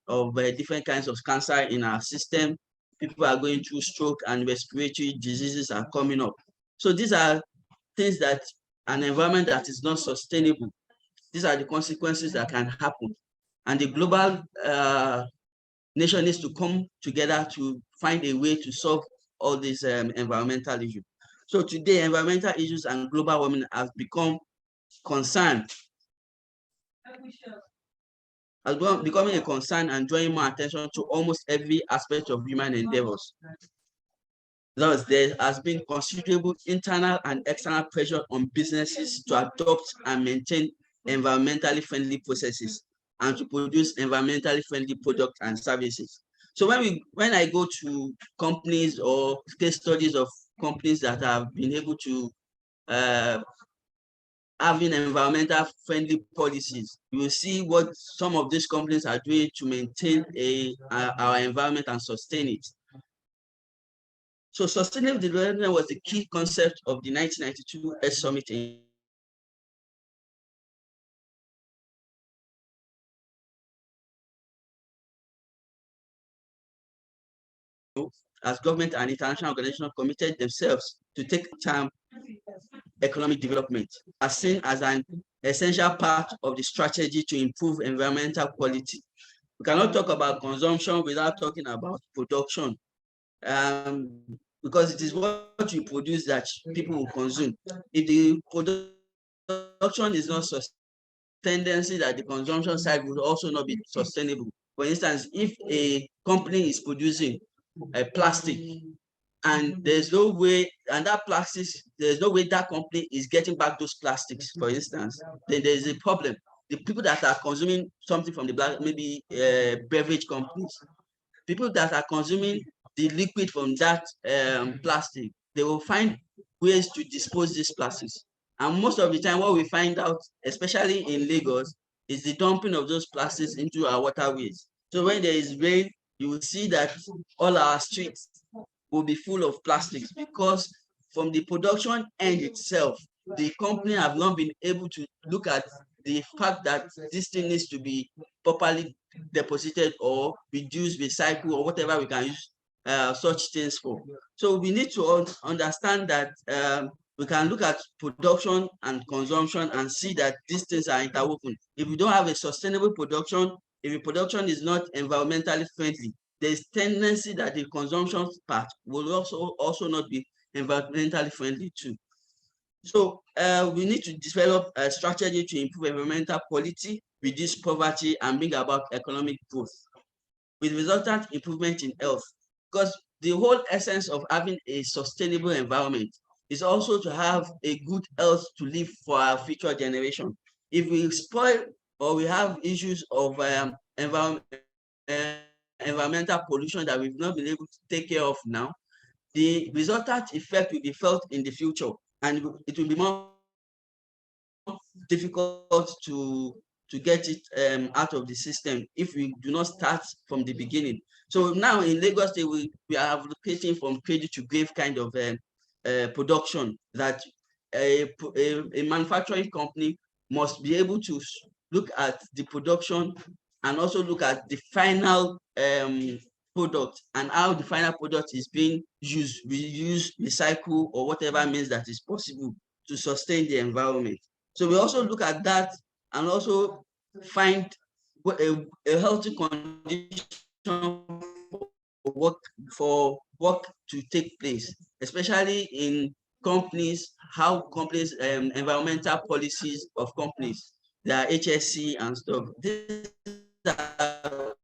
of different kinds of cancer in our system. People are going through stroke and respiratory diseases are coming up. So these are things that an environment that is not sustainable, these are the consequences that can happen. And the global nation needs to come together to find a way to solve all these environmental issues. So today, environmental issues and global warming have become concern, becoming a concern and drawing more attention to almost every aspect of human endeavors. Thus, there has been considerable internal and external pressure on businesses to adopt and maintain environmentally friendly processes and to produce environmentally friendly products and services. So when I go to companies or case studies of companies that have been able to having environmental friendly policies, you will see what some of these companies are doing to maintain our environment and sustain it. So sustainable development was the key concept of the 1992 Earth Summit in as government and international organizations committed themselves to take term economic development as seen as an essential part of the strategy to improve environmental quality. We cannot talk about consumption without talking about production, because it is what you produce that people will consume. If the production is not sustainable, tendency that the consumption side would also not be sustainable. For instance, if a company is producing a plastic and there's no way, and that plastics, there's no way that company is getting back those plastics, for instance, then there's a problem. The people that are consuming something from the black, maybe beverage companies, people that are consuming the liquid from that plastic, they will find ways to dispose these plastics. And most of the time, what we find out, especially in Lagos, is the dumping of those plastics into our waterways. So when there is rain, you will see that all our streets will be full of plastics because from the production end itself, the company have not been able to look at the fact that this thing needs to be properly deposited or reduced, recycled, or whatever we can use such things for. So we need to understand that we can look at production and consumption and see that these things are interwoven. If we don't have a sustainable production, if the production is not environmentally friendly, there's tendency that the consumption part will also not be environmentally friendly too. So we need to develop a strategy to improve environmental quality, reduce poverty, and bring about economic growth with resultant improvement in health. Because the whole essence of having a sustainable environment is also to have a good health to live for our future generation. If we spoil or we have issues of environmental pollution that we've not been able to take care of now, the resultant effect will be felt in the future, and it will be more difficult to get it out of the system if we do not start from the beginning. So now in Lagos, we are advocating from cradle to grave kind of production that a manufacturing company must be able to look at the production and also look at the final product and how the final product is being used, reused, recycled, or whatever means that is possible to sustain the environment. So we also look at that and also find a healthy condition for work to take place, especially in companies, how companies, environmental policies of companies, their HSC and stuff. These are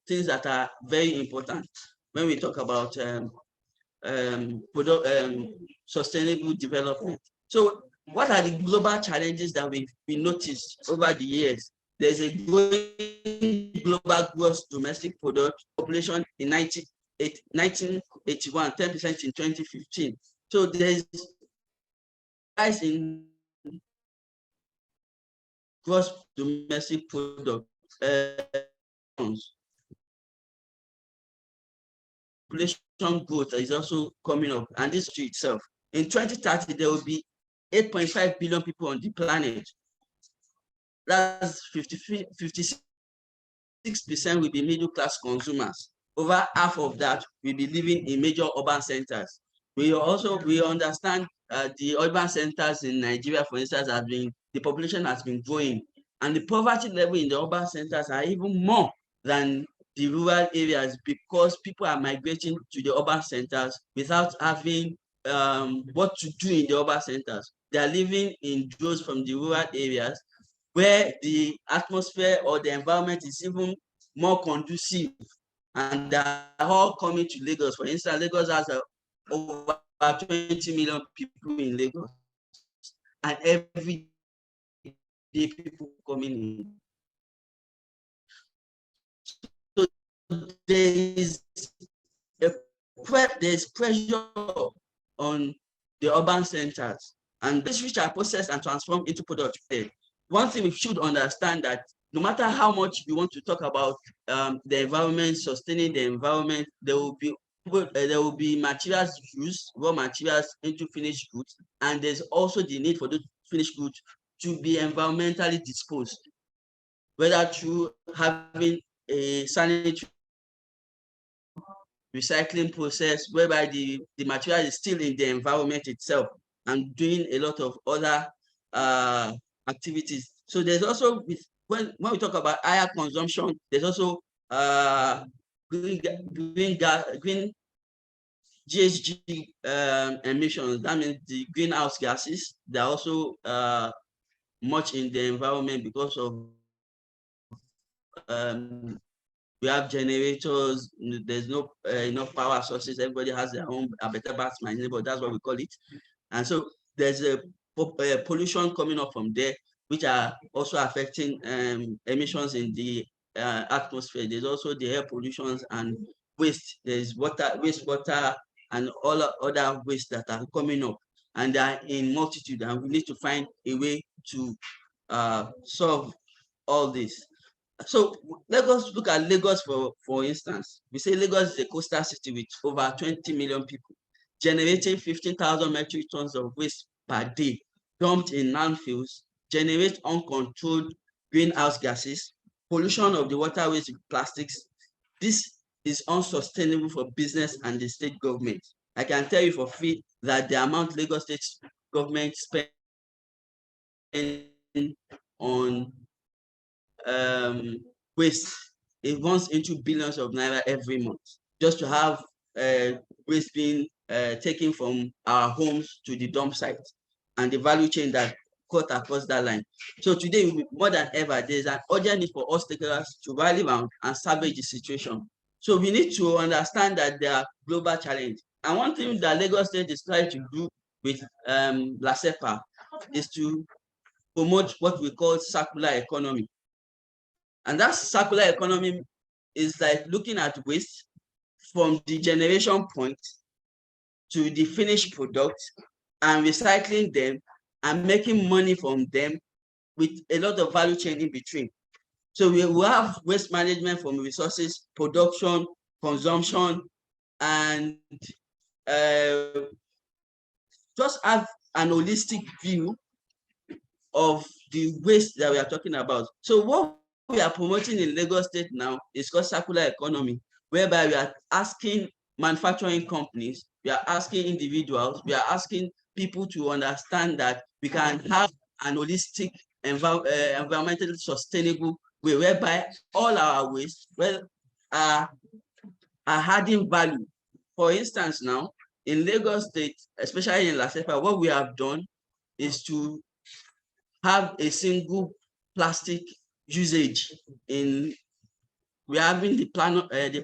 things that are very important when we talk about sustainable development. So what are the global challenges that we noticed over the years? There's a growing global gross domestic product population in 1981, 10% in 2015. So there's rise in gross domestic product. Population growth is also coming up, and this to itself. In 2030, there will be 8.5 billion people on the planet. That's 56% will be middle class consumers. Over half of that will be living in major urban centers. We understand the urban centers in Nigeria, for instance, the population has been growing, and the poverty level in the urban centers are even more than the rural areas because people are migrating to the urban centers without having what to do in the urban centers. They are living in droves from the rural areas where the atmosphere or the environment is even more conducive, and they are all coming to Lagos. For instance, Lagos has over 20 million people in Lagos, and every day people coming in. So there's pressure on the urban centers, and these which are processed and transformed into products. One thing we should understand that no matter how much we want to talk about the environment, sustaining the environment, there will be materials used, raw materials into finished goods, and there's also the need for those finished goods to be environmentally disposed, whether through having a sanitary recycling process whereby the material is still in the environment itself and doing a lot of other activities. So there's also, when we talk about higher consumption, there's also green GHG emissions. That means the greenhouse gases. They're also much in the environment because of we have generators. There's no enough power sources. Everybody has their own better bats, my neighbor. That's what we call it. And so there's a pollution coming up from there, which are also affecting emissions in the atmosphere. There's also the air pollutions and waste. There's wastewater, and all other waste that are coming up, and they are in multitude. And we need to find a way to solve all this. So let us look at Lagos for instance. We say Lagos is a coastal city with over 20 million people, generating 15,000 metric tons of waste per day, dumped in landfills, generate uncontrolled greenhouse gases, pollution of the waterways with plastics. This is unsustainable for business and the state government. I can tell you for free that the amount Lagos state government spends on waste, it runs into billions of naira every month just to have waste being taken from our homes to the dump site and the value chain that cut across that line. So today, more than ever, there's an urgent need for all stakeholders to rally around and salvage the situation. So we need to understand that there are global challenges. And one thing that Lagos State is trying to do with LASEPA is to promote what we call circular economy. And that circular economy is like looking at waste from the generation point to the finished product and recycling them and making money from them with a lot of value chain in between. So we will have waste management from resources, production, consumption, and just have an holistic view of the waste that we are talking about. So what we are promoting in Lagos State now is called circular economy, whereby we are asking manufacturing companies, we are asking individuals, we are asking people to understand that we can have an holistic, environmentally sustainable way, whereby all our waste are adding value. For instance, now in Lagos State, especially in Lasepa, what we have done is to have a single plastic usage in. We are having the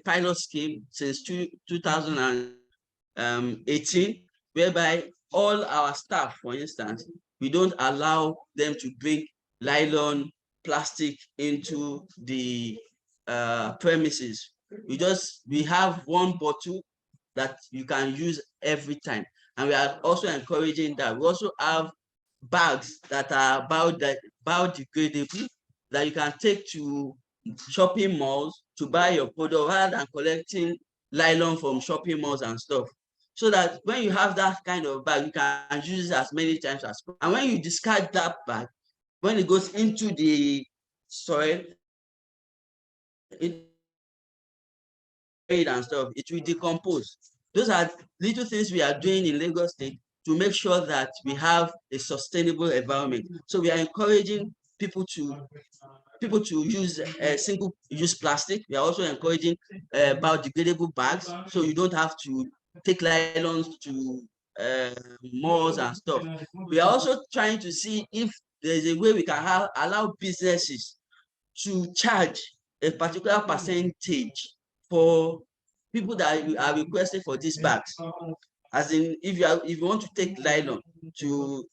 pilot scheme since 2018, whereby all our staff, for instance, we don't allow them to bring nylon plastic into the premises. We have one bottle that you can use every time, and we are also encouraging that. We also have bags that are biodegradable that you can take to shopping malls to buy your product rather than collecting nylon from shopping malls and stuff. So that when you have that kind of bag, you can use it as many times as possible. And when you discard that bag, when it goes into the soil, and stuff, it will decompose. Those are little things we are doing in Lagos State to make sure that we have a sustainable environment. So we are encouraging people to use single-use plastic. We are also encouraging biodegradable bags, so you don't have to take nylons to malls and stuff. We are also trying to see if there's a way we can allow businesses to charge a particular percentage for people that are requesting for these bags. As in, if you want to take nylon to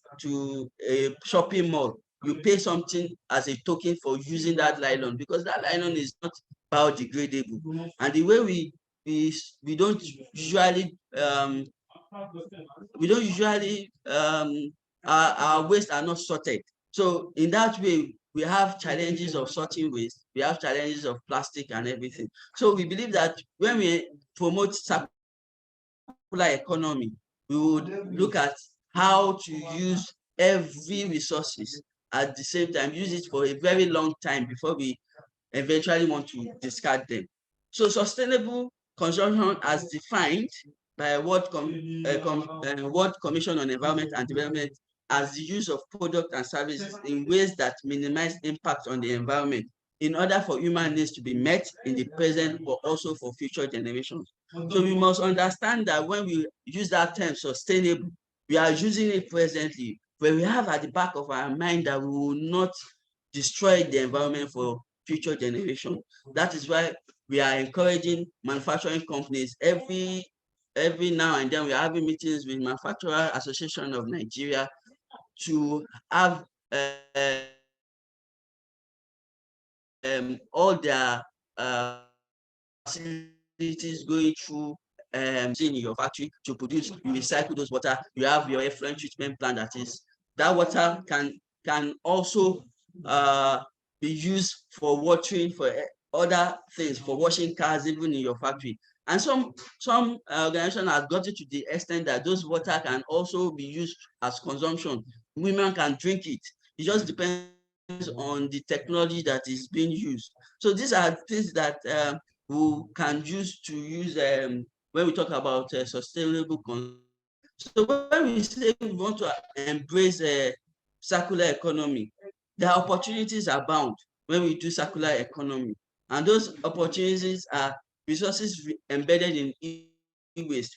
a shopping mall, you pay something as a token for using that nylon, because that nylon is not biodegradable. And the way we don't usually our waste are not sorted. So in that way, we have challenges of sorting waste, we have challenges of plastic and everything. So we believe that when we promote circular economy, we would look at how to use every resources at the same time, use it for a very long time before we eventually want to discard them. So sustainable consumption as defined by World Commission on Environment and Development as the use of products and services in ways that minimize impact on the environment in order for human needs to be met in the present, but also for future generations. So we must understand that when we use that term sustainable, we are using it presently, but we have at the back of our mind that we will not destroy the environment for future generations. That is why we are encouraging manufacturing companies every now and then. We are having meetings with Manufacturer Association of Nigeria to have all their facilities going through in your factory to produce. You recycle those water. You have your effluent treatment plant. That water can also be used for watering, for other things, for washing cars, even in your factory. And some organization has got it to the extent that those water can also be used as consumption. Women can drink it. It just depends on the technology that is being used. So these are things that we can use when we talk about sustainable consumption. So when we say we want to embrace circular economy, the opportunities abound when we do circular economy, and those opportunities are resources embedded in e-waste.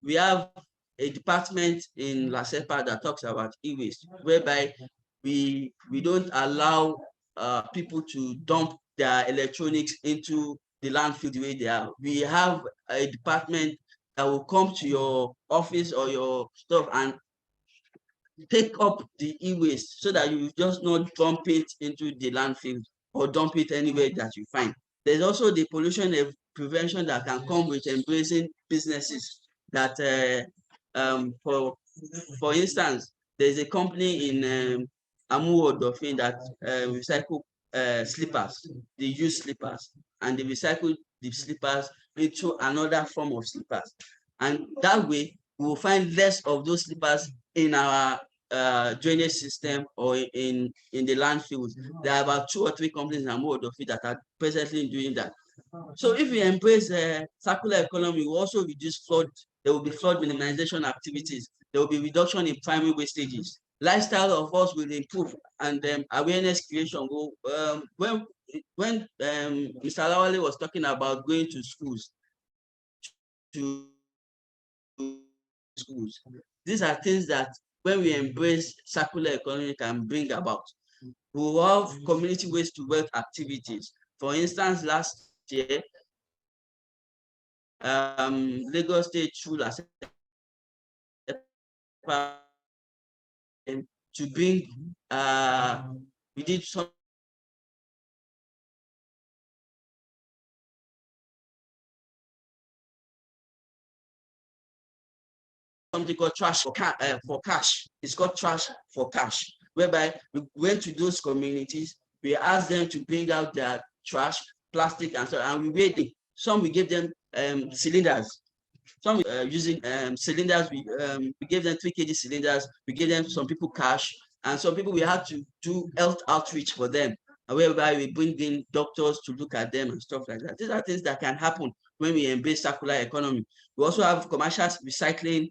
We have a department in LASEPA that talks about e-waste, whereby we don't allow people to dump their electronics into the landfill the way they are. We have a department that will come to your office or your stuff and take up the e-waste, so that you just not dump it into the landfill or dump it anywhere that you find. There's also the pollution prevention that can come with embracing businesses that for instance, there's a company in Amuwo Odofin that recycle slippers. They use slippers and they recycle the slippers into another form of slippers, and that way we will find less of those slippers in our drainage system or in the landfills. There are about 2 or 3 companies in Amuwo Odofin that are presently doing that. So if we embrace circular economy, we also reduce flood. There will be flood minimization activities. There will be reduction in primary wastages. Lifestyle of us will improve, and awareness creation will. When Mr. Lawale was talking about going to schools, these are things that when we embrace circular economy can bring about. We will have community waste to wealth activities. For instance, last year, Lagos State should to bring we did something called trash for cash. It's called trash for cash, whereby we went to those communities, we asked them to bring out their trash, plastic, and so, and we weighed it. Some we gave them cylinders. Some using cylinders. We gave them 3 kg cylinders. We gave them some people cash, and some people we had to do health outreach for them, whereby we bring in doctors to look at them and stuff like that. These are things that can happen when we embrace circular economy. We also have commercial recycling.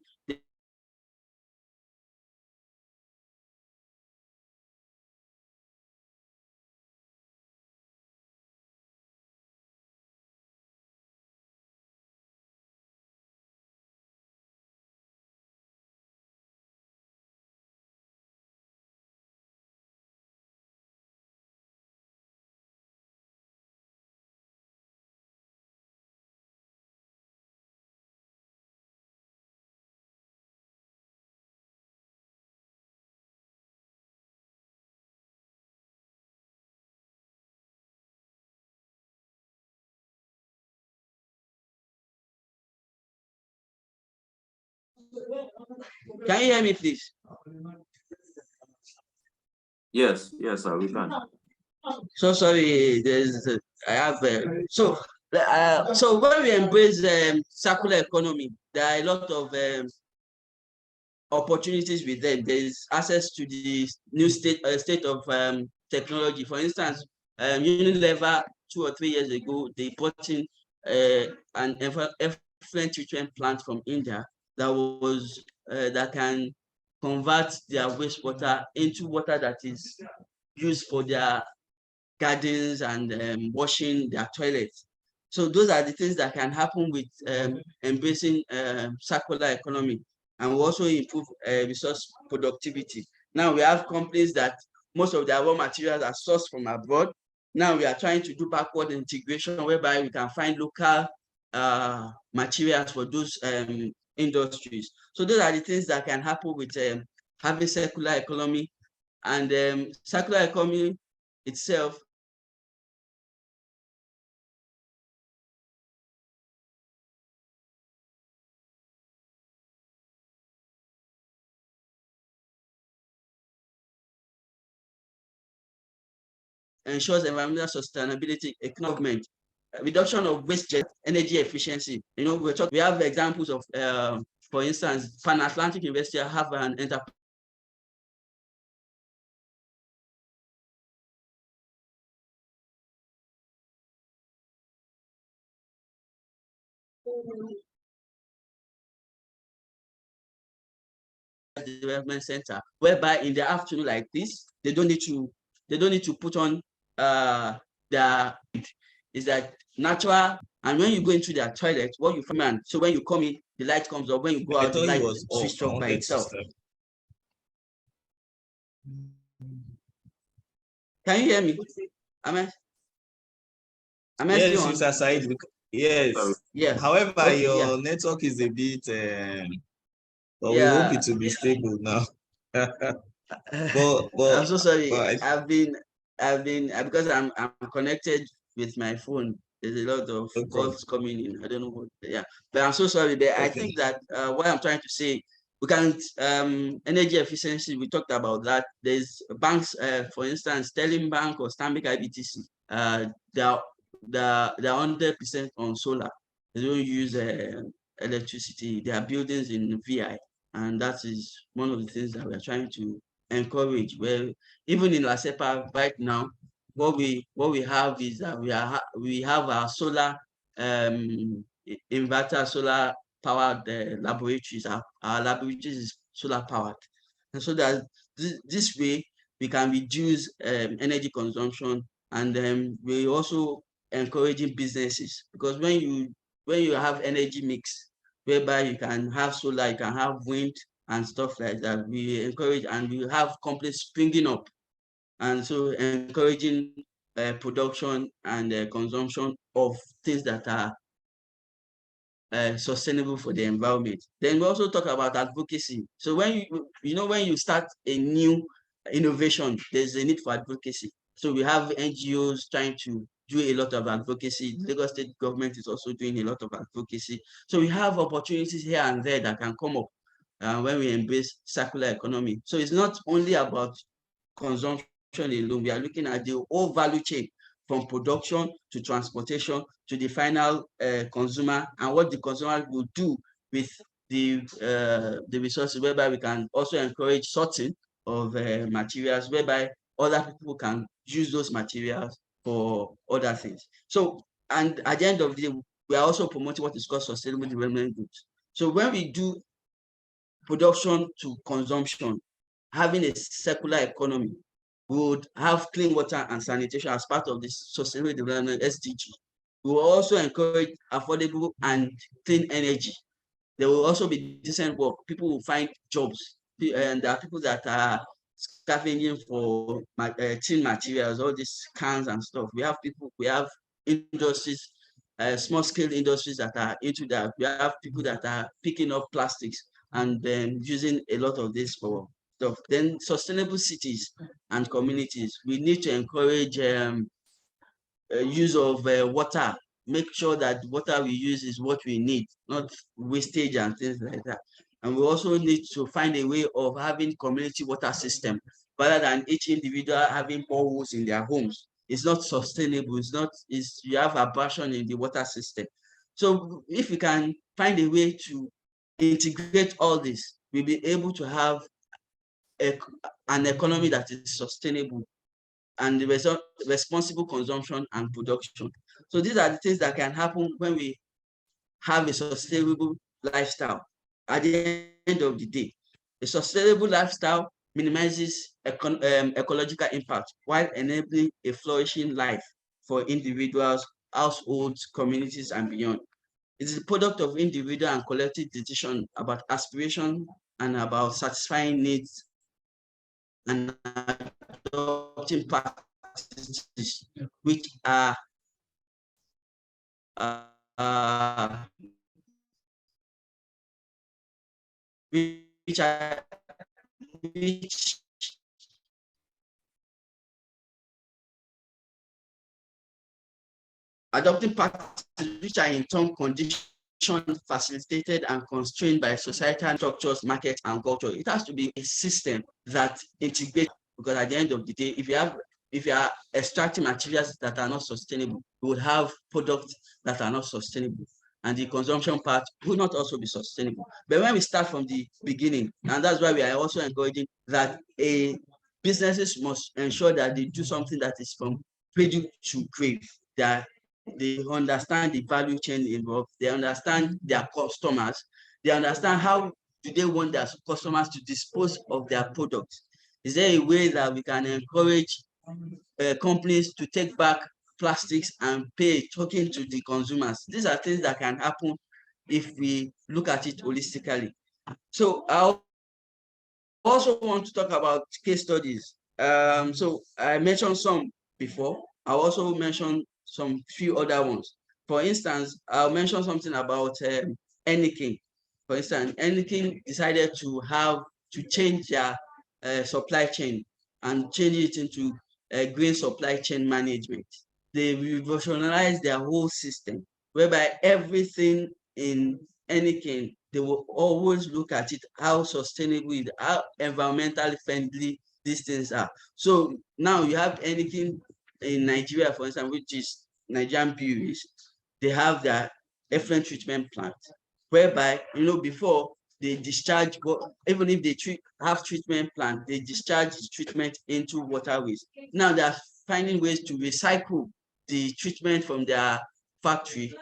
Can you hear me, please? Yes, sir, we can. So sorry, I have so when we embrace circular economy, there are a lot of opportunities with them. There is access to the new state of technology. For instance, Unilever 2 or 3 years ago, they brought in an effluent treatment plant from India that was that can convert their wastewater into water that is used for their gardens and washing their toilets. So those are the things that can happen with embracing circular economy, and we also improve resource productivity. Now we have companies that most of their raw materials are sourced from abroad. Now we are trying to do backward integration, whereby we can find local materials for those industries. So those are the things that can happen with having circular economy, and circular economy itself ensures environmental sustainability, economic, reduction of waste, energy efficiency. You know, we have examples of, for instance, Pan Atlantic University have an enterprise development center, whereby in the afternoon like this, they don't need to put on their, is that natural, and when you go into their toilet, what you find, so when you come in, the light comes up. When you go out, the light switched off by itself. Can you hear me? Am I Yes, still on? Mr. Said. Yes. Yeah. However, Okay, your yeah. network is a bit, but we hope it will be stable now. I'm so sorry. but I've been because I'm connected with my phone. There's a lot of no problem. calls coming in. I don't know what. Yeah, but I'm so sorry. But I think that what I'm trying to say, we can energy efficiency. We talked about that. There's banks, for instance, Sterling Bank or Stanbic IBTC. They're 100% on solar. They don't use electricity. There are buildings in VI, and that is one of the things that we are trying to encourage. Where even in La Cepa right now, what we have is that we have our solar inverter, solar powered laboratories. Our laboratories is solar powered, and so that this way we can reduce energy consumption, and we also encouraging businesses, because when you have energy mix whereby you can have solar, you can have wind and stuff like that, we encourage, and we have companies springing up, and so encouraging production and consumption of things that are sustainable for the environment. Then we also talk about advocacy. So when when you start a new innovation, there's a need for advocacy. So we have NGOs trying to do a lot of advocacy. Lagos State government is also doing a lot of advocacy. So we have opportunities here and there that can come up when we embrace circular economy. So it's not only about consumption alone. We are looking at the whole value chain, from production to transportation to the final consumer, and what the consumer will do with the resources, whereby we can also encourage sorting of materials, whereby other people can use those materials for other things. So, and at the end of the day, we are also promoting what is called sustainable development goods. So when we do production to consumption, having a circular economy, we would have clean water and sanitation as part of the sustainable development SDG. We will also encourage affordable and clean energy. There will also be decent work. People will find jobs, and there are people that are scavenging for tin materials, all these cans and stuff. We have people, we have industries, small scale industries that are into that. We have people that are picking up plastics and then using a lot of this for stuff. Then sustainable cities and communities. We need to encourage use of water. Make sure that water we use is what we need, not wastage and things like that. And we also need to find a way of having community water system, rather than each individual having boreholes in their homes. It's not sustainable. You have abrasion in the water system. So if we can find a way to integrate all this, we'll be able to have an economy that is sustainable and the responsible consumption and production. So these are the things that can happen when we have a sustainable lifestyle. At the end of the day, a sustainable lifestyle minimizes ecological impact while enabling a flourishing life for individuals, households, communities, and beyond. It is a product of individual and collective decision about aspiration and about satisfying needs and adopting practices which are which adopting practices which are in turn conditioned, facilitated, and constrained by societal structures, markets, and culture. It has to be a system that integrates, because at the end of the day, if you are extracting materials that are not sustainable, you would have products that are not sustainable, and the consumption part will not also be sustainable. But when we start from the beginning, and that's why we are also encouraging that businesses must ensure that they do something that is from cradle to grave, that they understand the value chain involved, they understand their customers, they understand how do they want their customers to dispose of their products. Is there a way that we can encourage companies to take back plastics and pay talking to the consumers? These are things that can happen if we look at it holistically. So I also want to talk about case studies. So I mentioned some before. I also mentioned some few other ones. For instance, I'll mention something about Heineken. For instance, Heineken decided to change their supply chain and change it into green supply chain management. They revolutionized their whole system, whereby everything in Heineken, they will always look at it, how sustainable, how environmentally friendly these things are. So now you have Heineken in Nigeria, for instance, which is Nigerian breweries. They have their effluent treatment plant, whereby, before they discharge, even if they have treatment plant, they discharge the treatment into waterways. Now they are finding ways to recycle the treatment from their factory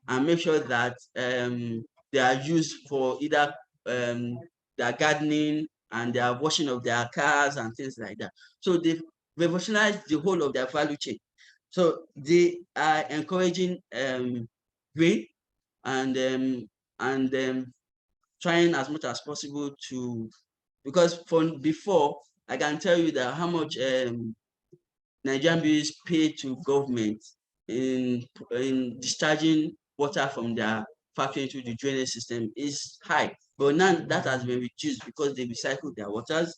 and make sure that they are used for either their gardening and their washing of their cars and things like that. So they've revolutionized the whole of their value chain. So they are encouraging green and trying as much as possible to, because from before, I can tell you that how much Nigerian breweries pay to government in discharging water from their factory into the drainage system is high. But now that has been reduced because they recycle their waters,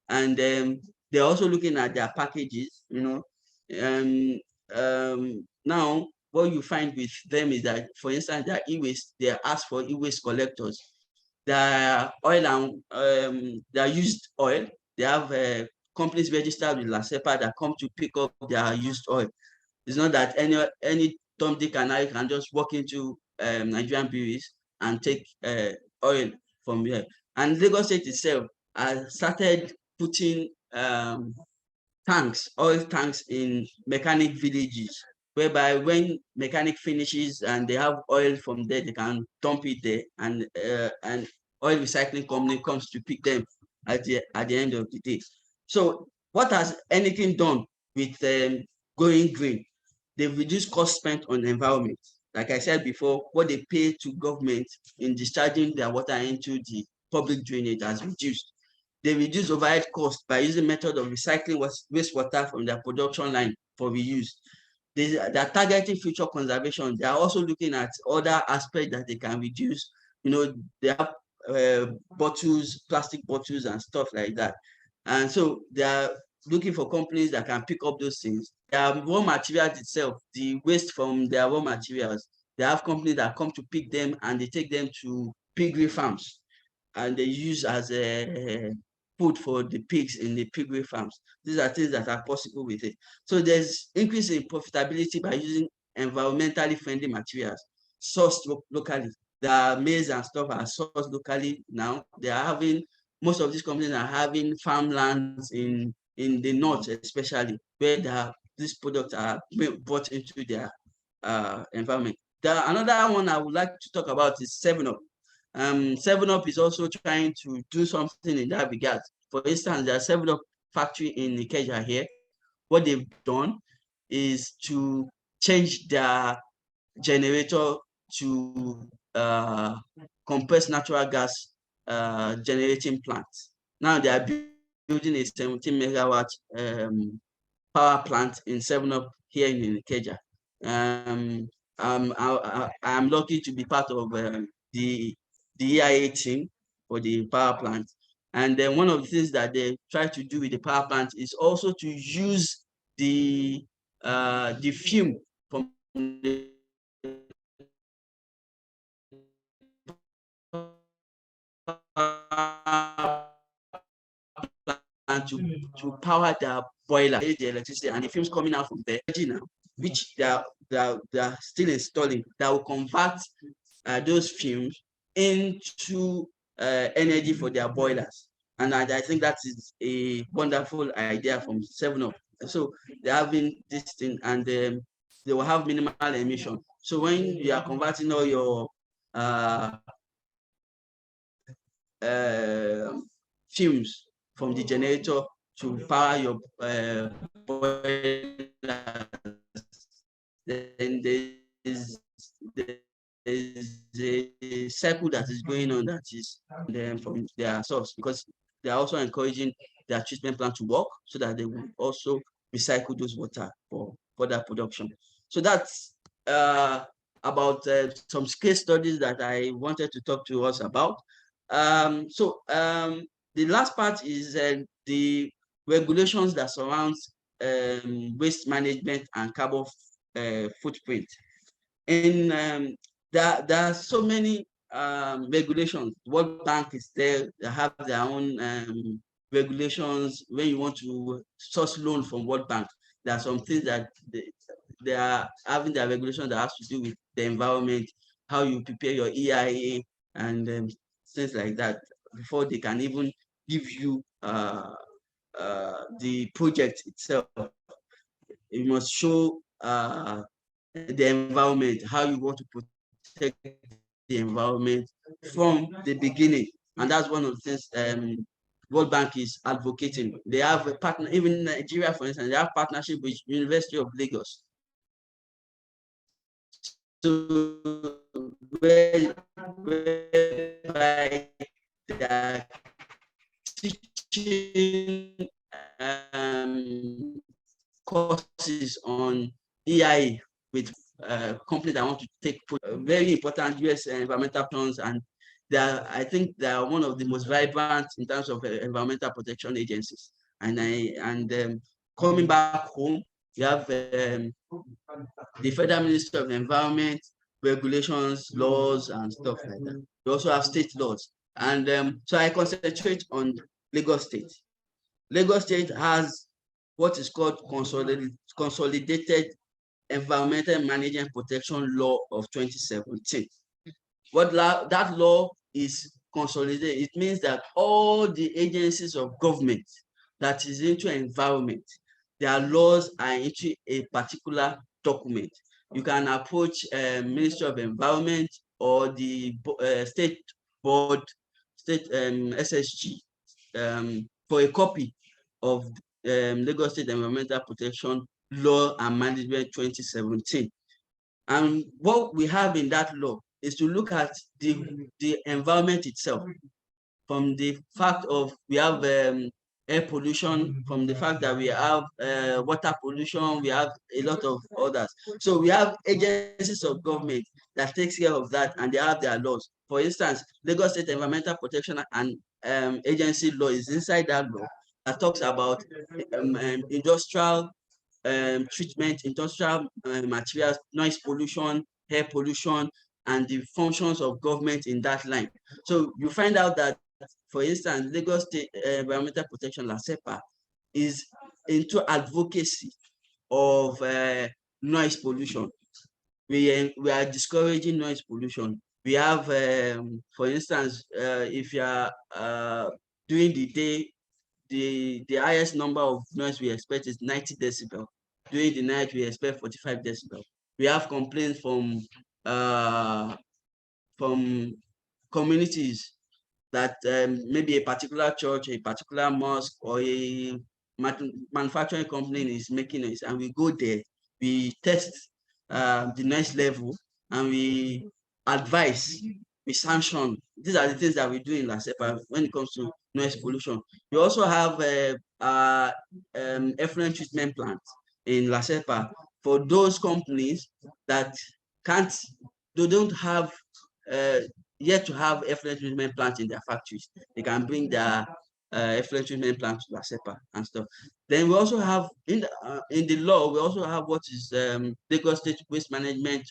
and they're also looking at their packages. Now what you find with them is that, for instance, their e-waste, they ask for e-waste collectors. Their oil and their used oil, they have companies registered with LASEPA that come to pick up their used oil. It's not that any Tom, Dick, and I can just walk into Nigerian breweries and take oil from here. And Lagos State itself has started putting oil tanks in mechanic villages, whereby when mechanic finishes and they have oil from there, they can dump it there, and oil recycling company comes to pick them at the end of the day. So what has anything done with going green? They've reduced cost spent on the environment. Like I said before, what they pay to government in discharging their water into the public drainage has reduced. They reduce overhead costs by using method of recycling wastewater from their production line for reuse. They're targeting future conservation. They are also looking at other aspects that they can reduce. They have bottles, plastic bottles and stuff like that. And so they are looking for companies that can pick up those things. Their raw materials itself, the waste from their raw materials, they have companies that come to pick them and they take them to piggery farms and they use as a food for the pigs in the piggery farms. These are things that are possible with it. So there's increase in profitability by using environmentally friendly materials sourced locally. The maize and stuff are sourced locally now. Most of these companies are having farmlands in the north, especially where these products are brought into their environment. Another one I would like to talk about is 7-Up. 7-Up is also trying to do something in that regard. For instance, there's a 7-Up factory in Ikeja here. What they've done is to change their generator to compressed natural gas generating plant. Now they are building a 17 megawatt power plant in 7-Up here in Ikeja. I'm lucky to be part of the EIA team for the power plant. And then one of the things that they try to do with the power plant is also to use the fume from the plant to power their boiler, the electricity, and the fumes coming out from there now, which they are still installing, that will convert those fumes into energy for their boilers. And I think that is a wonderful idea from 7-Up. So they're having this thing, and they will have minimal emission. So when you are converting all your fumes from the generator to power your boilers, then there's a cycle that is going on that is from their source, because they are also encouraging their treatment plant to work so that they will also recycle those water for further production. So that's about some case studies that I wanted to talk to us about. The last part is the regulations that surrounds waste management and carbon footprint. And there are so many regulations. World Bank is there, they have their own regulations. When you want to source loan from World Bank, there are some things that they are having their regulations that has to do with the environment, how you prepare your EIA and things like that before they can even give you the project itself. you must show the environment, how you want to protect the environment from the beginning. And that's one of the things World Bank is advocating. They have a partner, even in Nigeria, for instance, they have partnership with University of Lagos. So whereby they are teaching courses on EIA with companies that want to take very important US environmental plans, and I think they are one of the most vibrant in terms of environmental protection agencies. And coming back home, you have the Federal Ministry of Environment, regulations, laws, and stuff like that. We also have state laws. And so I concentrate on Lagos State. Lagos State has what is called Consolidated Environmental Management Protection Law of 2017. That law is consolidated. It means that all the agencies of government that is into environment, their laws are into a particular document. You can approach Ministry of Environment or the state board, state SSG, for a copy of Lagos State Environmental Protection Law and Management 2017. And what we have in that law is to look at the environment itself, from the fact of we have air pollution, from the fact that we have water pollution, we have a lot of others. So we have agencies of government that takes care of that, and they have their laws. For instance, Lagos State Environmental Protection and Agency law is inside that law that talks about industrial treatment, industrial materials, noise pollution, air pollution, and the functions of government in that line. So you find out that, for instance, Lagos State Environmental Protection, LASEPA, is into advocacy of noise pollution. We are discouraging noise pollution. We have, for instance, if you are during the day, the highest number of noise we expect is 90 decibel. During the night, we expect 45 decibel. We have complaints from communities that maybe a particular church, a particular mosque, or a manufacturing company is making noise, and we go there, we test the noise level, and we advise, we sanction. These are the things that we do in LASEPA when it comes to noise pollution. We also have effluent treatment plants in LASEPA for those companies that don't have yet to have effluent treatment plants in their factories. They can bring their effluent treatment plant to LASEPA and stuff. Then we also have in the law, we also have what is Lagos State Waste Management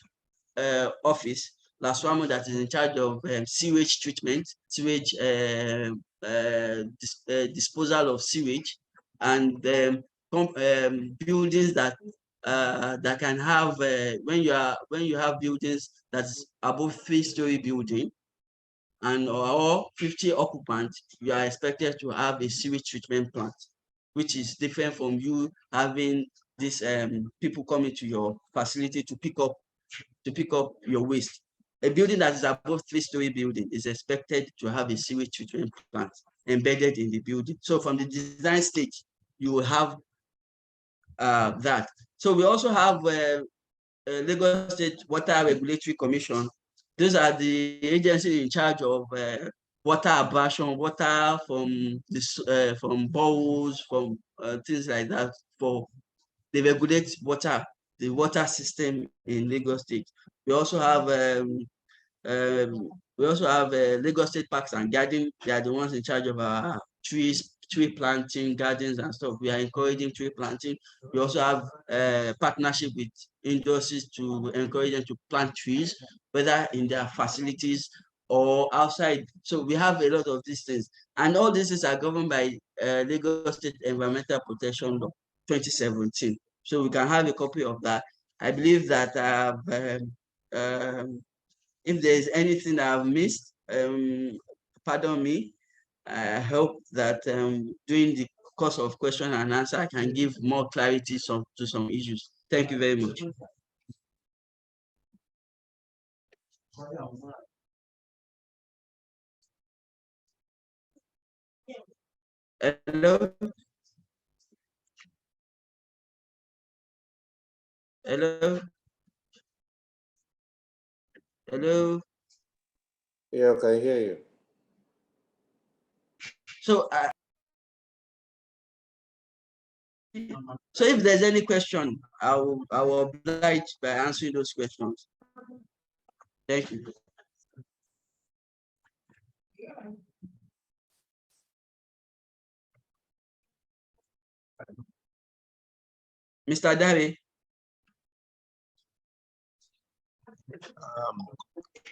Office, LASWAMO, that is in charge of sewage treatment, sewage disposal of sewage, and buildings that can have when you have buildings that's above 3-story building and or 50 occupants, you are expected to have a sewage treatment plant, which is different from you having these people coming to your facility to pick up your waste. A building that is above 3-story building is expected to have a sewage treatment plant embedded in the building. So from the design stage, you will have that. So we also have Lagos State Water Regulatory Commission. Those are the agencies in charge of water abrasion, water from boreholes, from things like that. They regulate water, the water system in Lagos State. We also have Lagos State Parks and Gardens. They are the ones in charge of tree planting, gardens and stuff. We are encouraging tree planting. We also have partnership with industries to encourage them to plant trees, whether in their facilities or outside. So we have a lot of these things. And all these are governed by Lagos State Environmental Protection Law 2017. So we can have a copy of that. I believe that if there is anything that I've missed, pardon me. I hope that during the course of question and answer, I can give more clarity to some issues. Thank you very much. Hello? Hello? Hello? Yeah, I can hear you. So, so if there's any question, I will oblige by answering those questions. Thank you. Mr. Dare,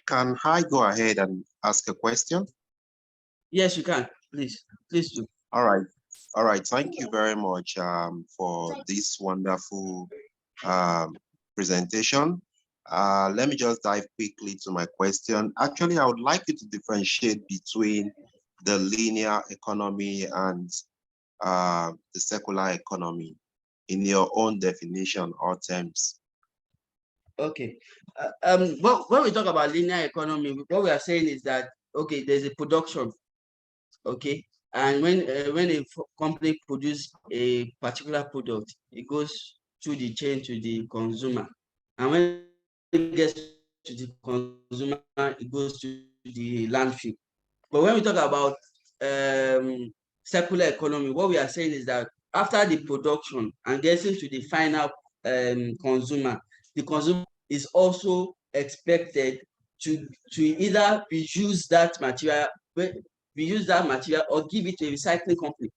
Can I go ahead and ask a question? yes, you can. Please do. All right. All right. Thank you very much for this wonderful presentation. Let me just dive quickly to my question. Actually, I would like you to differentiate between the linear economy and the circular economy in your own definition or terms. Okay. When we talk about linear economy, what we are saying is that, okay, there's a production, okay, and when a company produces a particular product, it goes through the chain to the consumer, and when it gets to the consumer, it goes to the landfill. But when we talk about circular economy, what we are saying is that after the production and getting to the final consumer, the consumer is also expected to either reuse that material, or give it to a recycling company,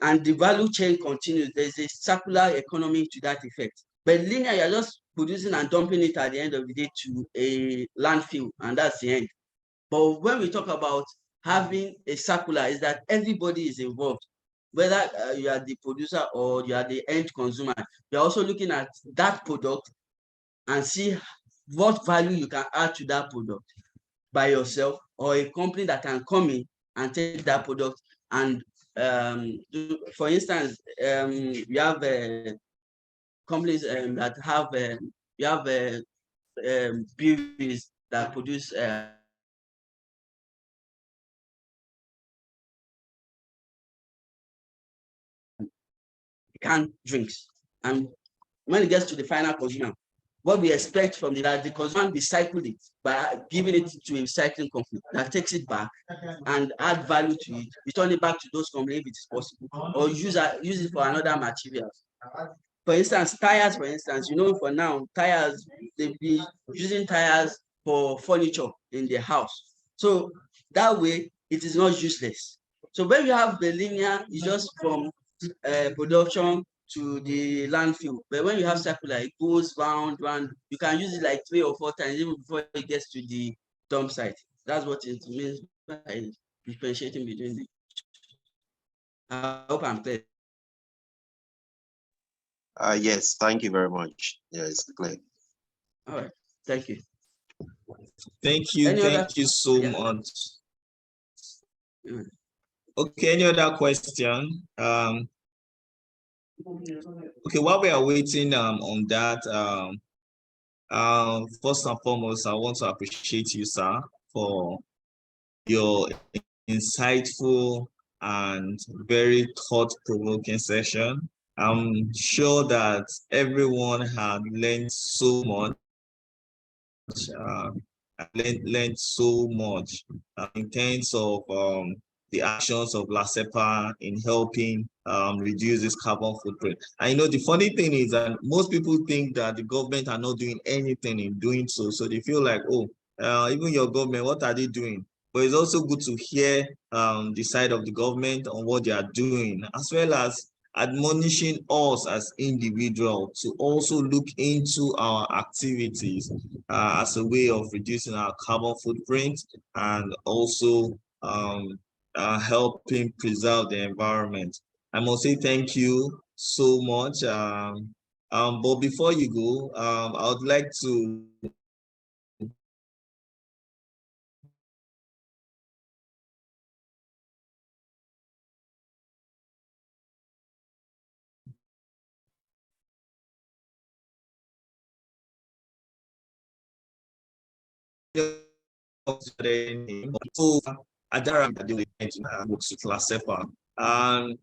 and the value chain continues. There's a circular economy to that effect. But linear, you're just producing and dumping it at the end of the day to a landfill, and that's the end. But when we talk about having a circular, is that everybody is involved, whether you are the producer or you are the end consumer. You're also looking at that product and see what value you can add to that product by yourself, or a company that can come in and take that product and for instance, you have companies that have you have breweries that produce canned drinks, and when it gets to the final consumer, what we expect from the consumer recycle it by giving it to a recycling company that takes it back and add value to it, return it back to those companies if it is possible, or use it for another material. For instance, tires, for instance, for now, tires, they've been using tires for furniture in their house. So that way, it is not useless. So when you have the linear, it's just from production to the landfill. But when you have circular, it goes round. You can use it like 3 or 4 times even before it gets to the dump site. That's what it means by differentiating between the. I hope I'm clear. Yes, thank you very much. Yes, clear. All right, thank you. Thank you. Thank you so much. Okay, any other question? Okay, while we are waiting on that, first and foremost, I want to appreciate you, sir, for your insightful and very thought-provoking session. I'm sure that everyone had learned so much. Learned so much in terms of the actions of LASEPA in helping reduce this carbon footprint. I know the funny thing is that most people think that the government are not doing anything in doing so. So they feel like, oh, even your government, what are they doing? But it's also good to hear the side of the government on what they are doing, as well as admonishing us as individuals to also look into our activities as a way of reducing our carbon footprint and also helping preserve the environment. I must say thank you so much. But before you go, I would like to So Adara works with LASEPA, and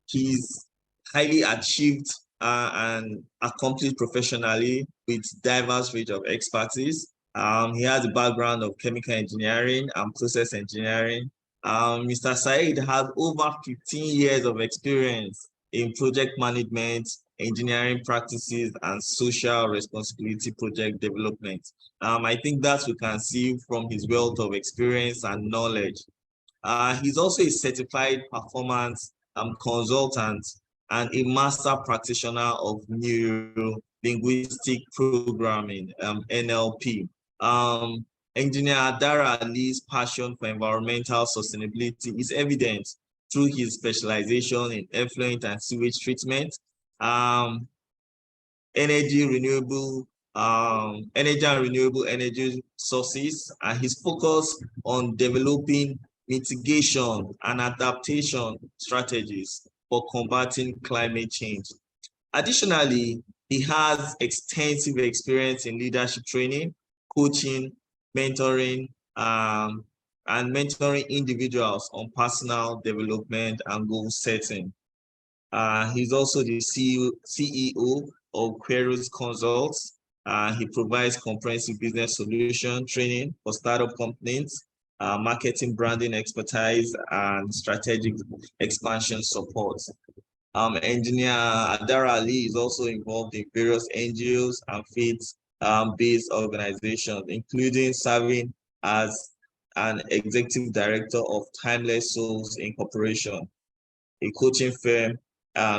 he's highly achieved and accomplished professionally with diverse range of expertise. He has a background of chemical engineering and process engineering. Mr. Said has over 15 years of experience in project management, engineering practices, and social responsibility project development. I think that we can see from his wealth of experience and knowledge. He's also a certified performance consultant and a master practitioner of neuro-linguistic programming, NLP. Engineer Adara Ali's passion for environmental sustainability is evident through his specialization in effluent and sewage treatment, energy and renewable energy sources, and his focus on developing mitigation and adaptation strategies for combating climate change. Additionally, he has extensive experience in leadership training, coaching, mentoring, and mentoring individuals on personal development and goal setting. He's also the CEO of Queros Consults. He provides comprehensive business solution training for startup companies, marketing, branding expertise, and strategic expansion support. Engineer Adara Ali is also involved in various NGOs and faith-based organizations, including serving as an executive director of Timeless Souls Incorporation, a coaching firm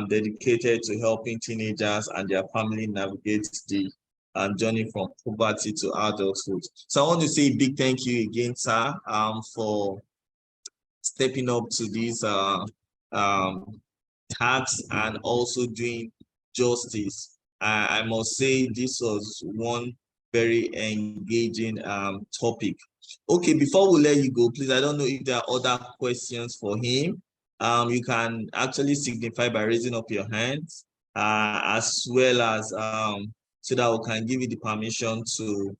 dedicated to helping teenagers and their family navigate the journey from poverty to adulthood. So I want to say a big thank you again, sir, for stepping up to these tasks and also doing justice. I must say this was one very engaging topic. Okay, before we let you go, please, I don't know if there are other questions for him. You can actually signify by raising up your hands, as well as so that we can give you the permission to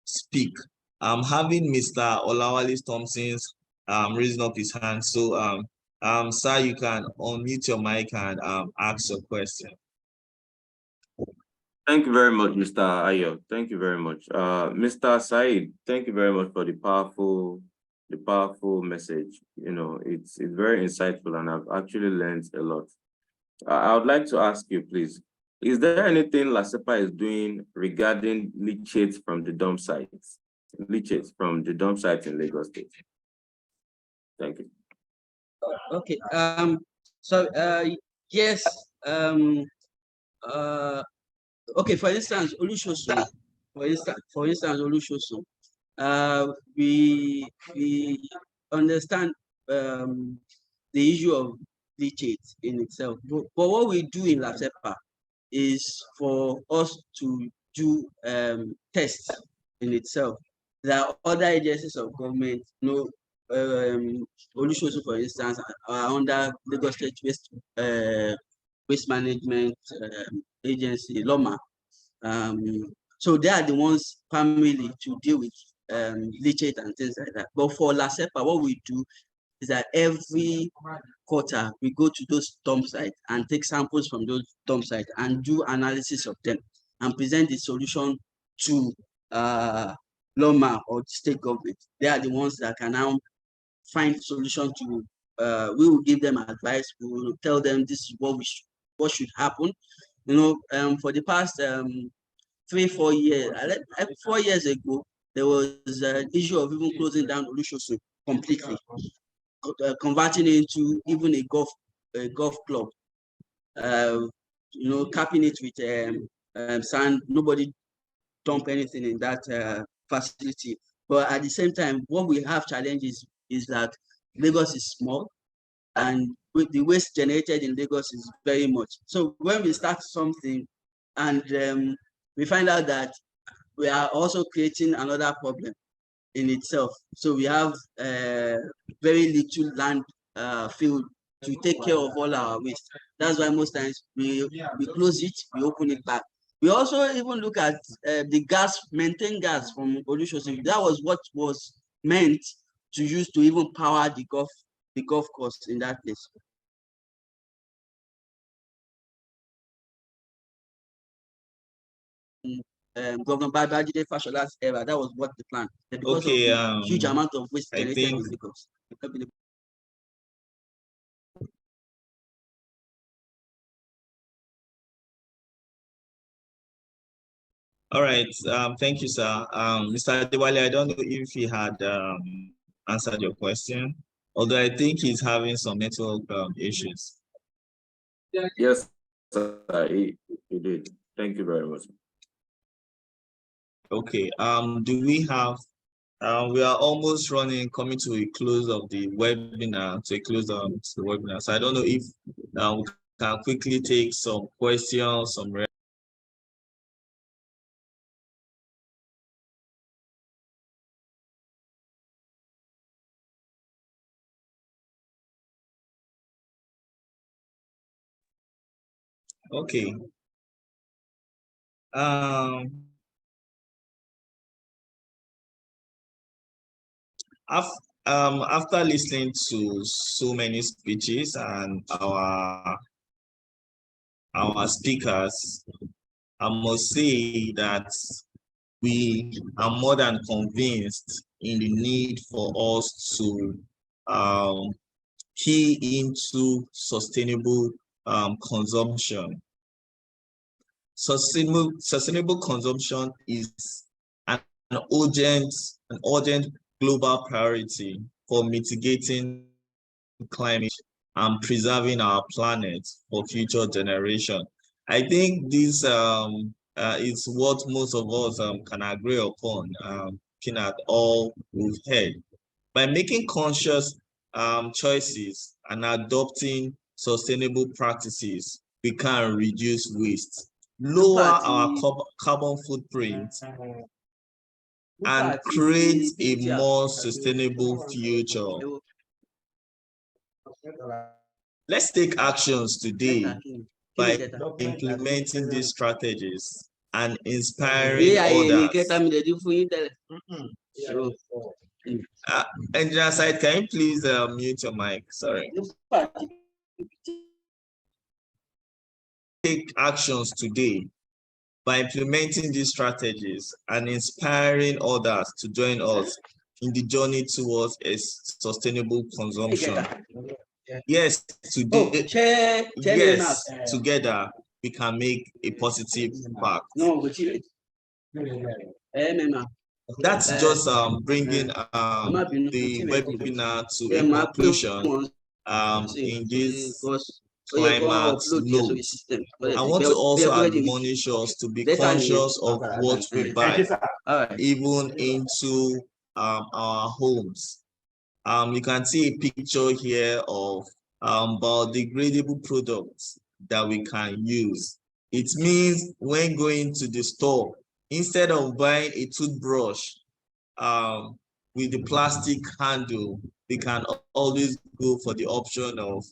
speak. Having Mr. Olawale Thompson's raising up his hand. So sir, you can unmute your mic and ask your question. Thank you very much, Mr. Ayo. Thank you very much. Mr. Said, thank you very much for the powerful message. You know, it's very insightful, and I've actually learned a lot. I would like to ask you, please, is there anything LASEPA is doing regarding leachates from the dump sites? Leachates from the dump sites in Lagos State. Thank you. Okay. So yes. Okay. For instance, Olusoso. For instance, Olusoso. We understand the issue of leachate in itself, but what we do in LASEPA is for us to do tests in itself. There are other agencies of government, Olusoso, for instance, are under Lagos State Waste Management Agency, LOMA. So they are the ones primarily to deal with leachate and things like that. But for LASEPA, what we do is that every quarter we go to those dump sites and take samples from those dump sites and do analysis of them and present the solution to LOMA or the state government. They are the ones that can now find solution to. We will give them advice. We will tell them this is what should happen. You know, for the past 3-4 years, 4 years ago, there was an issue of even closing down Olusoso completely, converting it into even a golf club. You know, capping it with sand. Nobody dump anything in that facility. But at the same time, what we have challenges is that Lagos is small, and with the waste generated in Lagos is very much. So when we start something and we find out that we are also creating another problem in itself. So we have very little land field to take care of all our waste. That's why most times we close it, we open it back. We also even look at the gas, maintain gas from Olusosi. That was what was meant to use to even power the golf course in that place. Governor Babajide Fashola's era, that was what the plan. But because Okay, of the huge amount of waste I generated think- in Lagos. All right, thank you, sir. Mr. Adewale, I don't know if he had answered your question, although I think he's having some network issues. Yes, sir, he did. Thank you very much. Okay, do we have, we are almost coming to a close of the webinar, So I don't know if we can quickly take some questions, Okay. After listening to so many speeches and our speakers, I must say that we are more than convinced in the need for us to key into sustainable consumption. Sustainable consumption is an urgent global priority for mitigating climate and preserving our planet for future generation. I think this is what most of us can agree upon, looking at all we've heard. By making conscious choices and adopting sustainable practices, we can reduce waste, lower our carbon footprint, and create a more sustainable future. Let's take actions today by implementing these strategies and inspiring others. Engineer Side, can you please mute your mic? Sorry. Take actions today by implementing these strategies and inspiring others to join us in the journey towards a sustainable consumption. Yes, today, together we can make a positive impact. That's just bringing the webinar to a conclusion in this climate note. I want to also admonish us to be conscious of what we buy, even into our homes. You can see a picture here of biodegradable products that we can use. It means when going to the store, instead of buying a toothbrush with the plastic handle, we can always go for the option of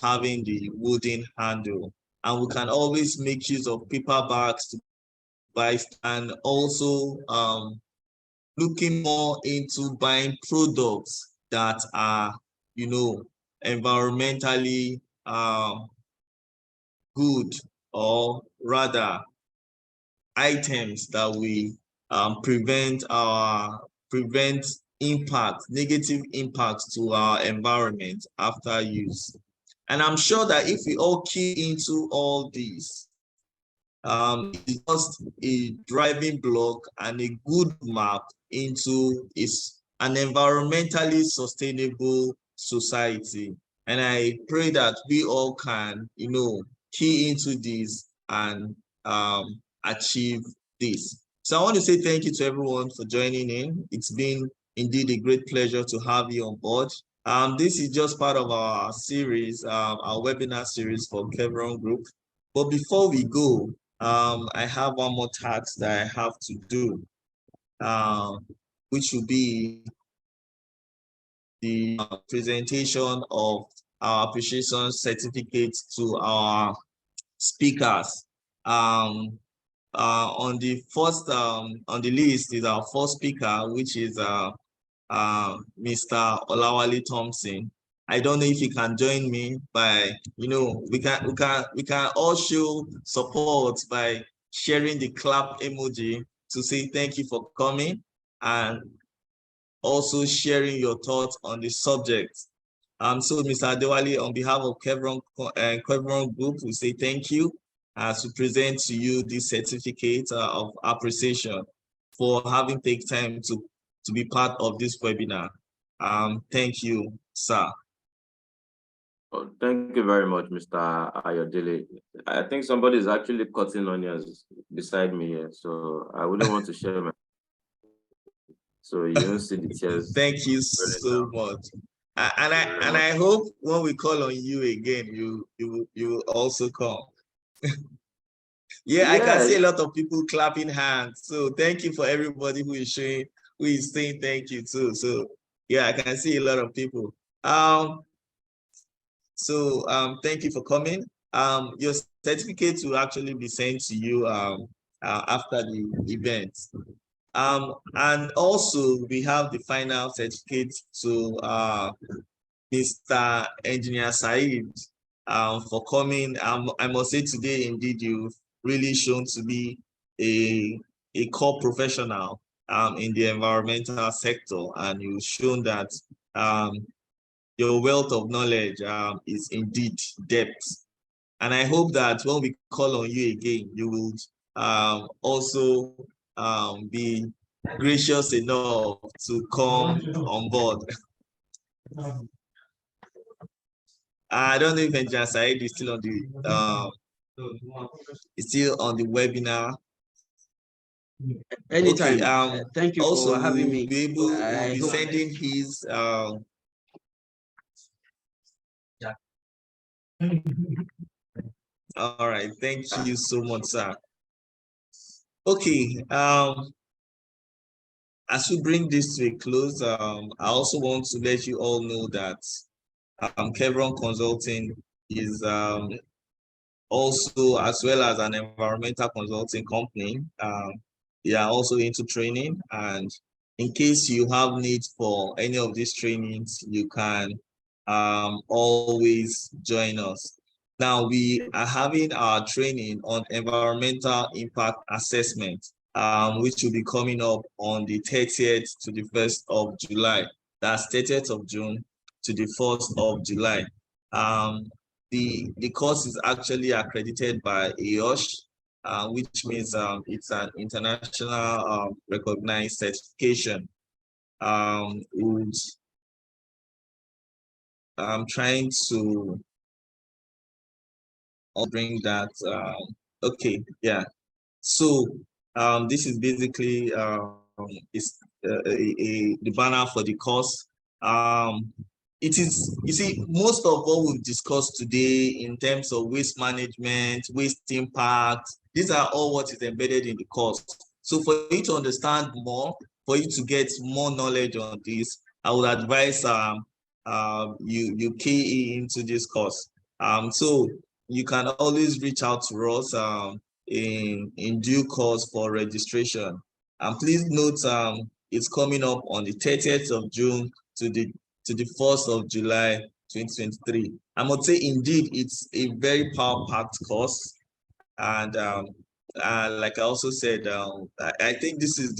having the wooden handle. And we can always make use of paper bags to buy, and also looking more into buying products that are, environmentally good, or rather items that we prevent negative impacts to our environment after use. And I'm sure that if we all key into all these, it's just a driving block and a good map into an environmentally sustainable society. And I pray that we all can, key into this and achieve this. So I want to say thank you to everyone for joining in. It's been indeed a great pleasure to have you on board. This is just part of our series, our webinar series for Chevron Group. But before we go, I have one more task that I have to do, which will be the presentation of our appreciation certificates to our speakers. on the first on the list is our first speaker, which is Mr. Olawale Thompson. I don't know if you can join me by, we can all show support by sharing the clap emoji to say thank you for coming, and also sharing your thoughts on the subject. So Mr. Adewale, on behalf of Chevron Group, we say thank you to present to you this certificate of appreciation for having taken time to be part of this webinar. Thank you, sir. Oh, thank you very much, Mr. Ayodele. I think somebody is actually cutting onions beside me here, so I wouldn't want to share my. So you don't see the tears. Thank you so much. And I hope when we call on you again, you will also come. Yeah, I can see a lot of people clapping hands. So thank you for everybody who is saying thank you too. So yeah, I can see a lot of people. Thank you for coming. Your certificate will actually be sent to you after the event. And also we have the final certificate to Mr. Engineer Said for coming. I must say today, indeed, you've really shown to be a core professional in the environmental sector, and you've shown that your wealth of knowledge is indeed depth. And I hope that when we call on you again, you will also be gracious enough to come on board. I don't know if Engineer Said is still on the webinar. Anytime. Okay, thank you also for having me. We'll be sending his all right, thank you so much, sir. Okay, as we bring this to a close, I also want to let you all know that Chevron Consulting is also, as well as an environmental consulting company, they are also into training. And in case you have needs for any of these trainings, you can always join us. Now, we are having our training on environmental impact assessment, which will be coming up on the 30th to the 1st of July. That's 30th of June to the 1st of July. The course is actually accredited by EOSH, which means it's an international recognized certification. I'm trying to bring that. Okay, yeah. So this is basically the banner for the course. It is, you see, most of what we've discussed today in terms of waste management, waste impact, these are all what is embedded in the course. So for you to understand more, for you to get more knowledge on this, I would advise you key into this course. So you can always reach out to us in due course for registration. And please note it's coming up on the 30th of June to the 1st of July 2023. I must say, indeed, it's a very power-packed course. And like I also said, I think this is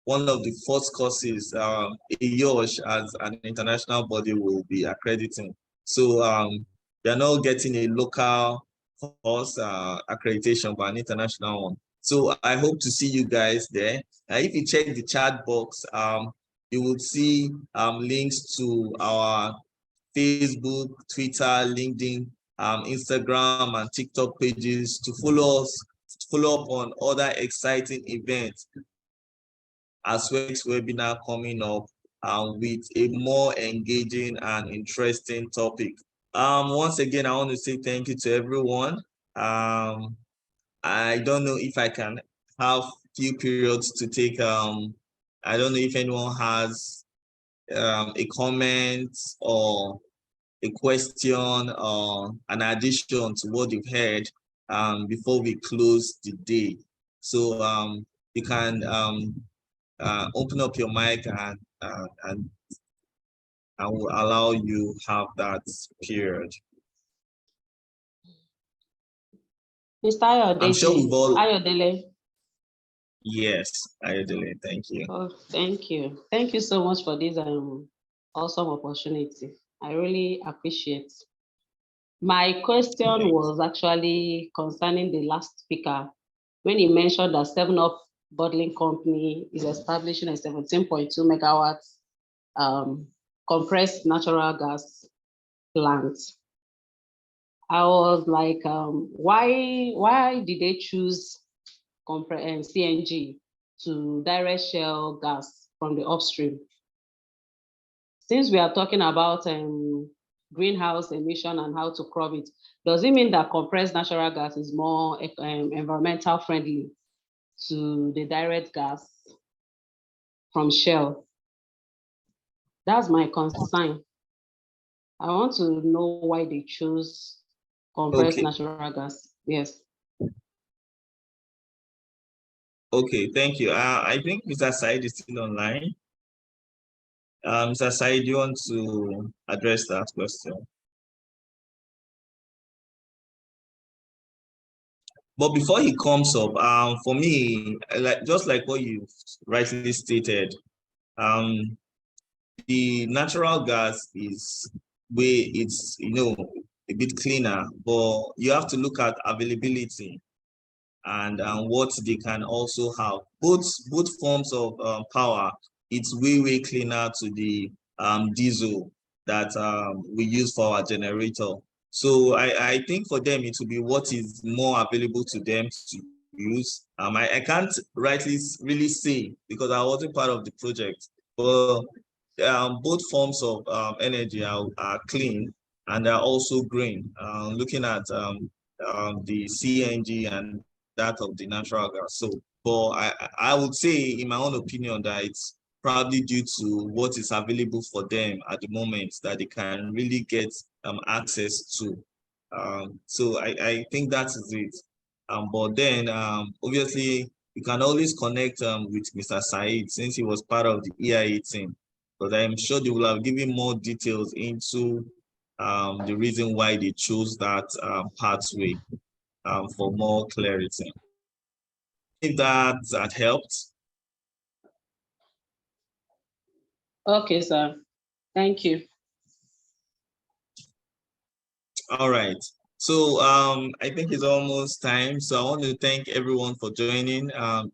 one of the first courses EOSH as an international body will be accrediting. So they're not getting a local course accreditation, but an international one. So I hope to see you guys there. If you check the chat box, you will see links to our Facebook, Twitter, LinkedIn, Instagram, and TikTok pages to follow us, to follow up on other exciting events, as well as webinar coming up with a more engaging and interesting topic. Once again, I want to say thank you to everyone. I don't know if I can have few periods to take. I don't know if anyone has a comment or a question or an addition to what you've heard before we close the day. So you can open up your mic and I will allow you have that period. Mr. I'm sure we've all. Ayodele. Yes, Ayodele, thank you. Oh, thank you. Thank you so much for this awesome opportunity. I really appreciate. My question was actually concerning the last speaker when he mentioned that 7-Up Bottling Company is establishing a 17.2 megawatts compressed natural gas plant. I was like, why did they choose CNG to direct shell gas from the upstream? Since we are talking about greenhouse emission and how to curb it, does it mean that compressed natural gas is more environmental friendly to the direct gas from shell? That's my concern. I want to know why they chose compressed natural gas. Yes. Okay, thank you. I think Mr. Said is still online. Mr. Said, do you want to address that question? But before he comes up, for me, just like what you rightly stated, the natural gas is it's a bit cleaner, but you have to look at availability and what they can also have. Both forms of power, it's way cleaner to the diesel that we use for our generator. So I think for them it will be what is more available to them to use. I can't really say because I wasn't part of the project, but both forms of energy are clean and are also green. Looking at the CNG and that of the natural gas. So, but I would say, in my own opinion, that it's probably due to what is available for them at the moment that they can really get access to. So I think that is it. But then obviously you can always connect with Mr. Said since he was part of the EIA team, but I'm sure they will have given more details into the reason why they chose that pathway for more clarity. If that helped. Okay, sir. Thank you. All right. So I think it's almost time. So I want to thank everyone for joining. I'm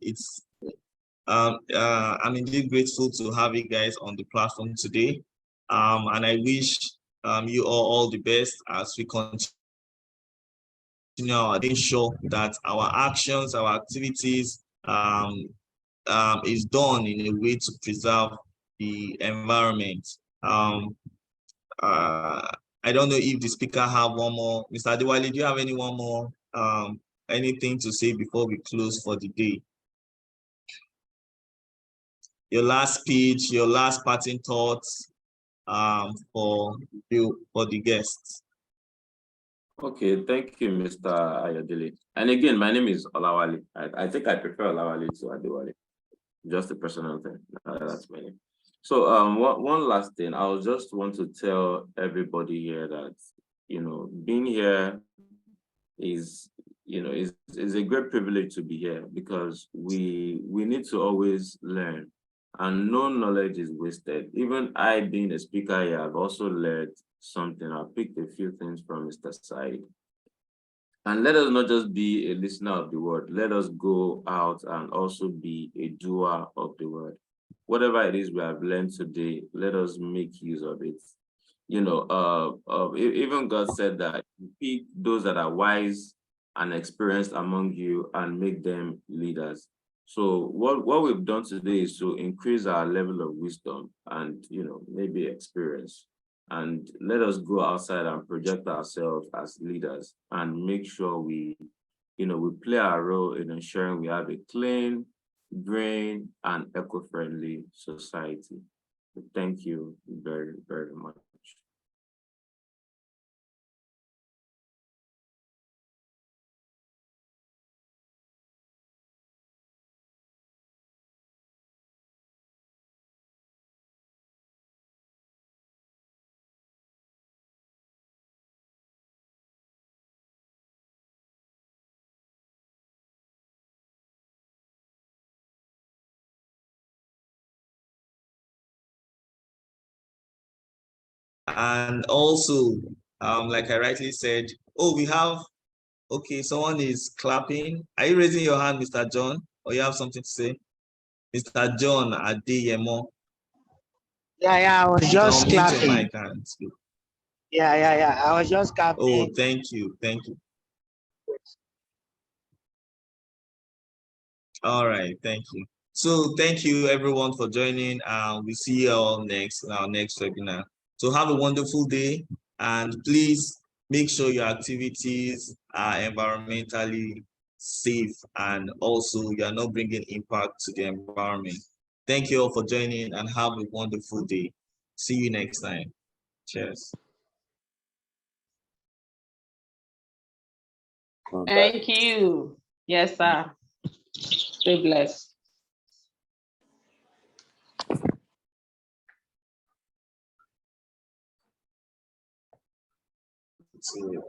indeed grateful to have you guys on the platform today. And I wish you all the best as we continue making sure that our actions, our activities is done in a way to preserve the environment. I don't know if the speaker have one more. Mr. Adewale, do you have one more anything to say before we close for the day? Your last speech, your last parting thoughts for the guests. Okay, thank you, Mr. Ayodele. And again, my name is Olawale. I think I prefer Olawale to Adewale. Just a personal thing. That's my name. So one last thing, I just want to tell everybody here that, being here is a great privilege to be here because we need to always learn, and no knowledge is wasted. Even I, being a speaker here, I've also learned something. I picked a few things from Mr. Said. And let us not just be a listener of the word. Let us go out and also be a doer of the word. Whatever it is we have learned today, let us make use of it. Even God said that pick those that are wise and experienced among you and make them leaders. So what we've done today is to increase our level of wisdom and maybe experience. And let us go outside and project ourselves as leaders and make sure we play our role in ensuring we have a clean, green, and eco-friendly society. Thank you very, very much. And also, like I rightly said, oh, we have, okay, someone is clapping. Are you raising your hand, Mr. John? Or you have something to say? Mr. John Adeyemo. Yeah, I was You just can unmute your clapping. mic and speak. Yeah, I was just clapping. Oh, thank you. All right, thank you. So thank you everyone for joining. We see you all next in our next webinar. So have a wonderful day, and please make sure your activities are environmentally safe, and also you are not bringing impact to the environment. Thank you all for joining, and have a wonderful day. See you next time. Cheers. Thank you. Yes, sir. Stay blessed. See you.